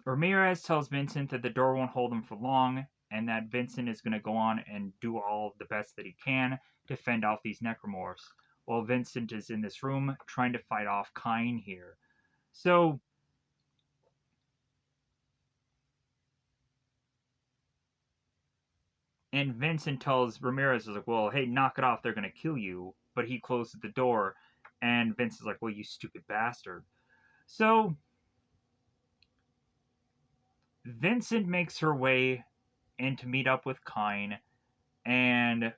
Ramirez tells Vincent that the door won't hold him for long, and that Vincent is going to go on and do all the best that he can to fend off these necromorphs, while Vincent is in this room trying to fight off Kine here. So, and Vincent tells Ramirez, is like, well, hey, knock it off, they're going to kill you. But he closes the door, and Vince is like, well, you stupid bastard. So, Vincent makes her way in to meet up with Kine, and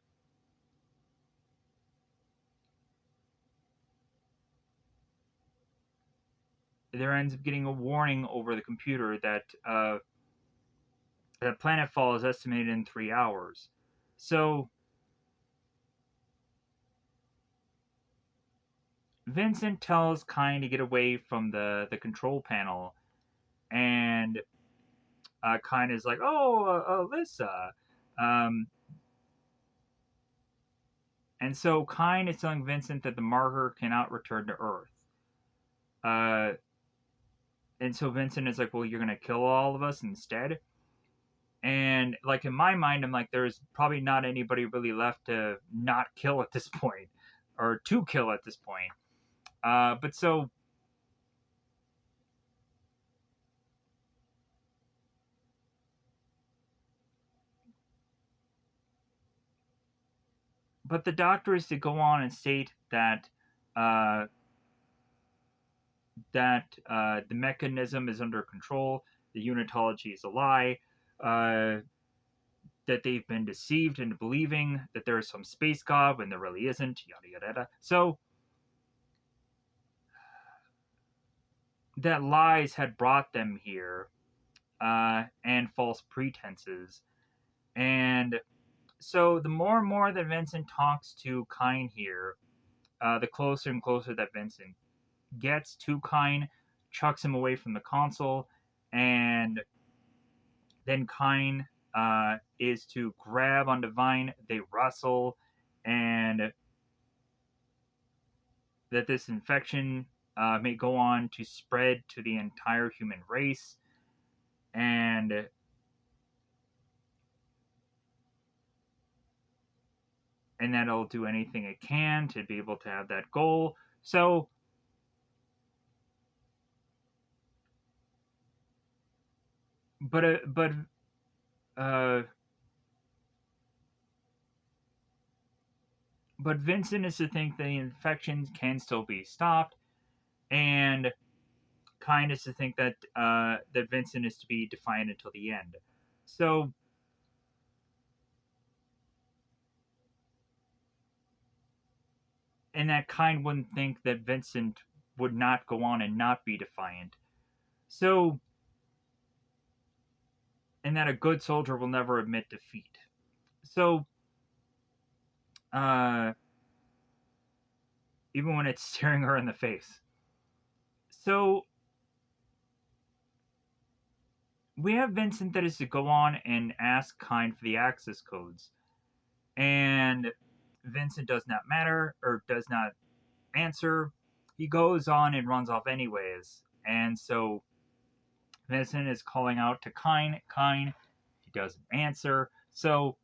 there ends up getting a warning over the computer that planetfall is estimated in 3 hours. So Vincent tells Kine to get away from the control panel, and Kine is like, "Oh, Alyssa," um, and so Kine is telling Vincent that the marker cannot return to Earth. Uh, and so Vincent is like, "Well, you're gonna kill all of us instead." And like in my mind, I'm like, there's probably not anybody really left to not kill at this point, or to kill at this point. But so, but the doctor is to go on and state that uh, that the mechanism is under control, the unitology is a lie, uh, that they've been deceived into believing that there is some space god when there really isn't, yada yada yada. So that lies had brought them here, and false pretenses. And so the more and more that Vincent talks to Kyne here, the closer and closer that Vincent gets to Kyne, chucks him away from the console, and then Kyne is to grab on Divine. They wrestle, and that this infection may go on to spread to the entire human race, and that it'll do anything it can to be able to have that goal. So, but uh, but Vincent is to think the infections can still be stopped, and Kyne is to think that that Vincent is to be defiant until the end. So, and that Kyne wouldn't think that Vincent would not go on and not be defiant. So, and that a good soldier will never admit defeat. So, uh, even when it's staring her in the face. So, we have Vincent that is to go on and ask Kyne for the access codes. And Vincent does not matter or does not answer. He goes on and runs off anyways. And so Vincent is calling out to Kyne. Kyne, he doesn't answer. So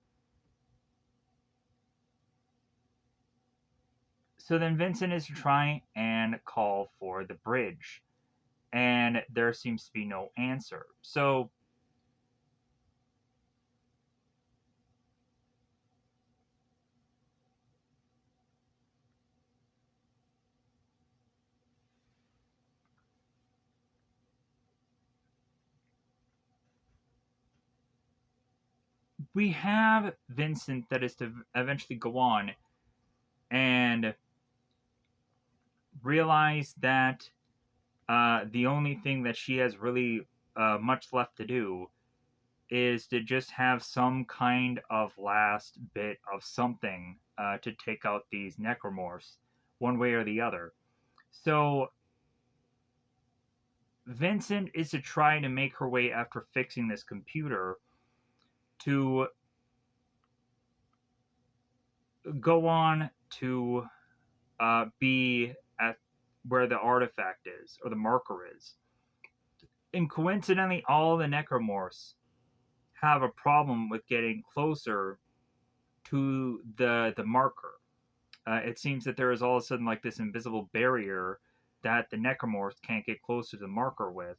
then Vincent is to try and call for the bridge. And there seems to be no answer. So we have Vincent that is to eventually go on and realize that the only thing that she has really much left to do is to just have some kind of last bit of something to take out these necromorphs, one way or the other. So Vincent is to try to make her way after fixing this computer to go on to be at where the artifact is or the marker is. And coincidentally, all the necromorphs have a problem with getting closer to the marker. It seems that there is all of a sudden like this invisible barrier that the necromorphs can't get close to the marker with,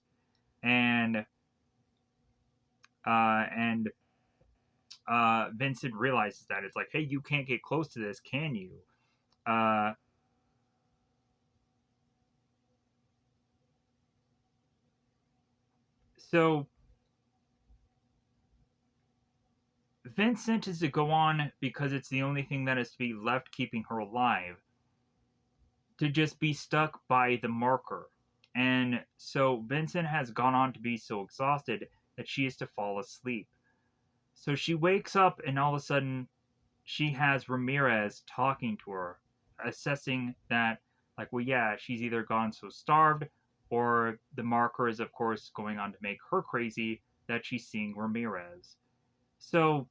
and and Vincent realizes that it's like, hey, you can't get close to this, can you? Uh, so Vincent is to go on because it's the only thing that is to be left keeping her alive, to just be stuck by the marker. And so Vincent has gone on to be so exhausted that she is to fall asleep. So she wakes up, and all of a sudden, she has Ramirez talking to her, assessing that, like, well, yeah, she's either gone so starved, or the marker is, of course, going on to make her crazy that she's seeing Ramirez. So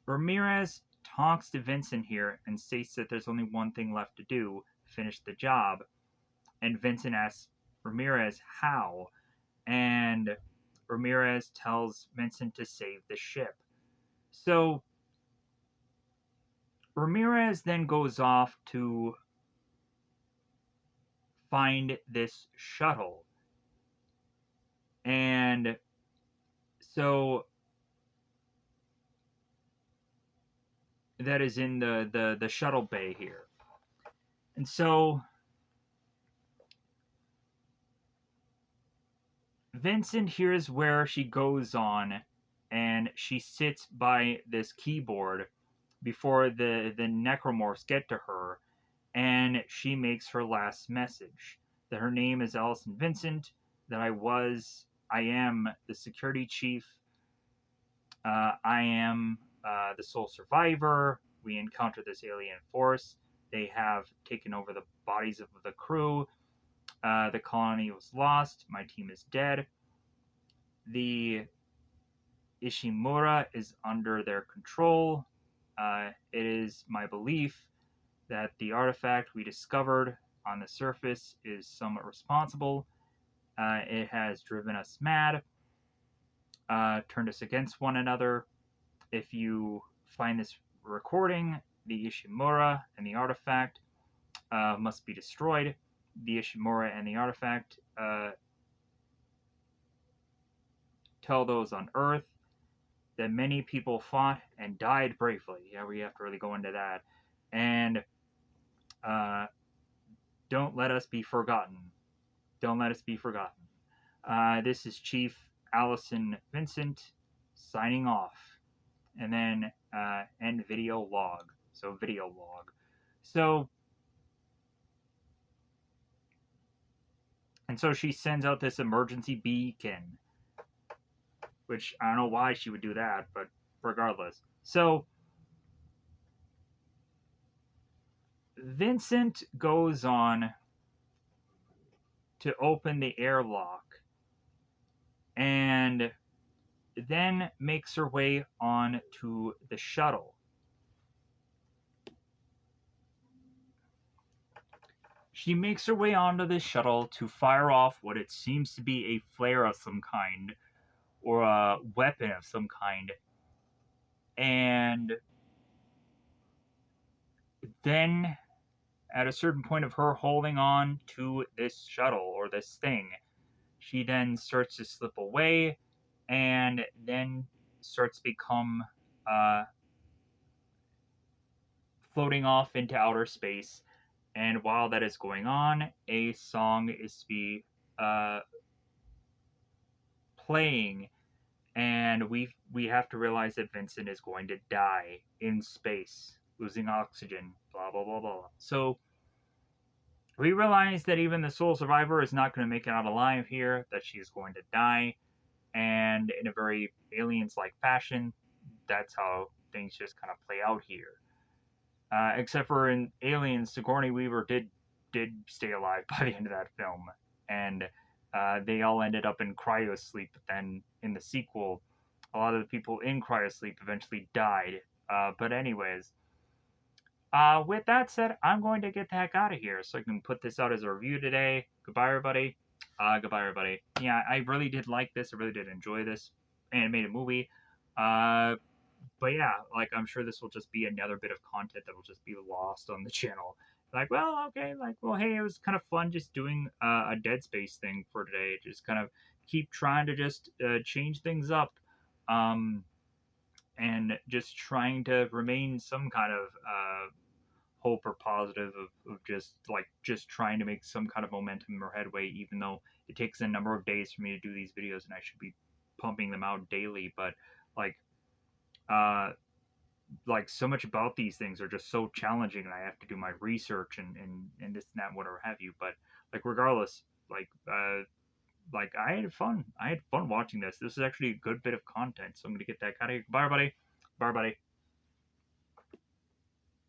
Ramirez talks to Vincent here and states that there's only one thing left to do, finish the job. And Vincent asks Ramirez how, and Ramirez tells Vincent to save the ship. So Ramirez then goes off to find this shuttle. And so that is in the shuttle bay here. And so Vincent here's where she goes on, and she sits by this keyboard before the necromorphs get to her, and she makes her last message that her name is Allison Vincent, that I am the security chief, I am the sole survivor. We encountered this alien force. They have taken over the bodies of the crew. The colony was lost. My team is dead. The Ishimura is under their control. It is my belief that the artifact we discovered on the surface is somewhat responsible. It has driven us mad, turned us against one another. If you find this recording, the Ishimura and the artifact must be destroyed. The Ishimura and the artifact tell those on Earth that many people fought and died bravely. Yeah, we have to really go into that. And don't let us be forgotten. Don't let us be forgotten. This is Chief Allison Vincent signing off. And then end video log. So video log. So, and so she sends out this emergency beacon, which I don't know why she would do that, but regardless. So Vincent goes on to open the airlock and then makes her way on to the shuttle. She makes her way onto the shuttle to fire off what it seems to be a flare of some kind, or a weapon of some kind. And then, at a certain point of her holding on to this shuttle, or this thing, she then starts to slip away, and then starts to become floating off into outer space. And while that is going on, a song is to be playing, and we have to realize that Vincent is going to die in space, losing oxygen, blah blah blah blah. So we realize that even the sole survivor is not going to make it out alive here, that she is going to die, and in a very aliens-like fashion, that's how things just kind of play out here. Except for in Aliens, Sigourney Weaver did stay alive by the end of that film, and they all ended up in cryosleep. But then in the sequel, a lot of the people in cryosleep eventually died. But anyways, with that said, I'm going to get the heck out of here so I can put this out as a review today. Goodbye, everybody. Goodbye, everybody. Yeah, I really did like this. I really did enjoy this animated movie. But yeah, like I'm sure this will just be another bit of content that will just be lost on the channel. Like, well, okay, like, well, hey, it was kind of fun just doing a Dead Space thing for today. Just kind of keep trying to just change things up, um, and just trying to remain some kind of hope or positive of just trying to make some kind of momentum or headway, even though it takes a number of days for me to do these videos and I should be pumping them out daily. But like, uh, like so much about these things are just so challenging, and I have to do my research and this and that and whatever have you. But like regardless, like I had fun. I had fun watching this. This is actually a good bit of content. So I'm gonna get that kind of. Bye everybody. Bye everybody.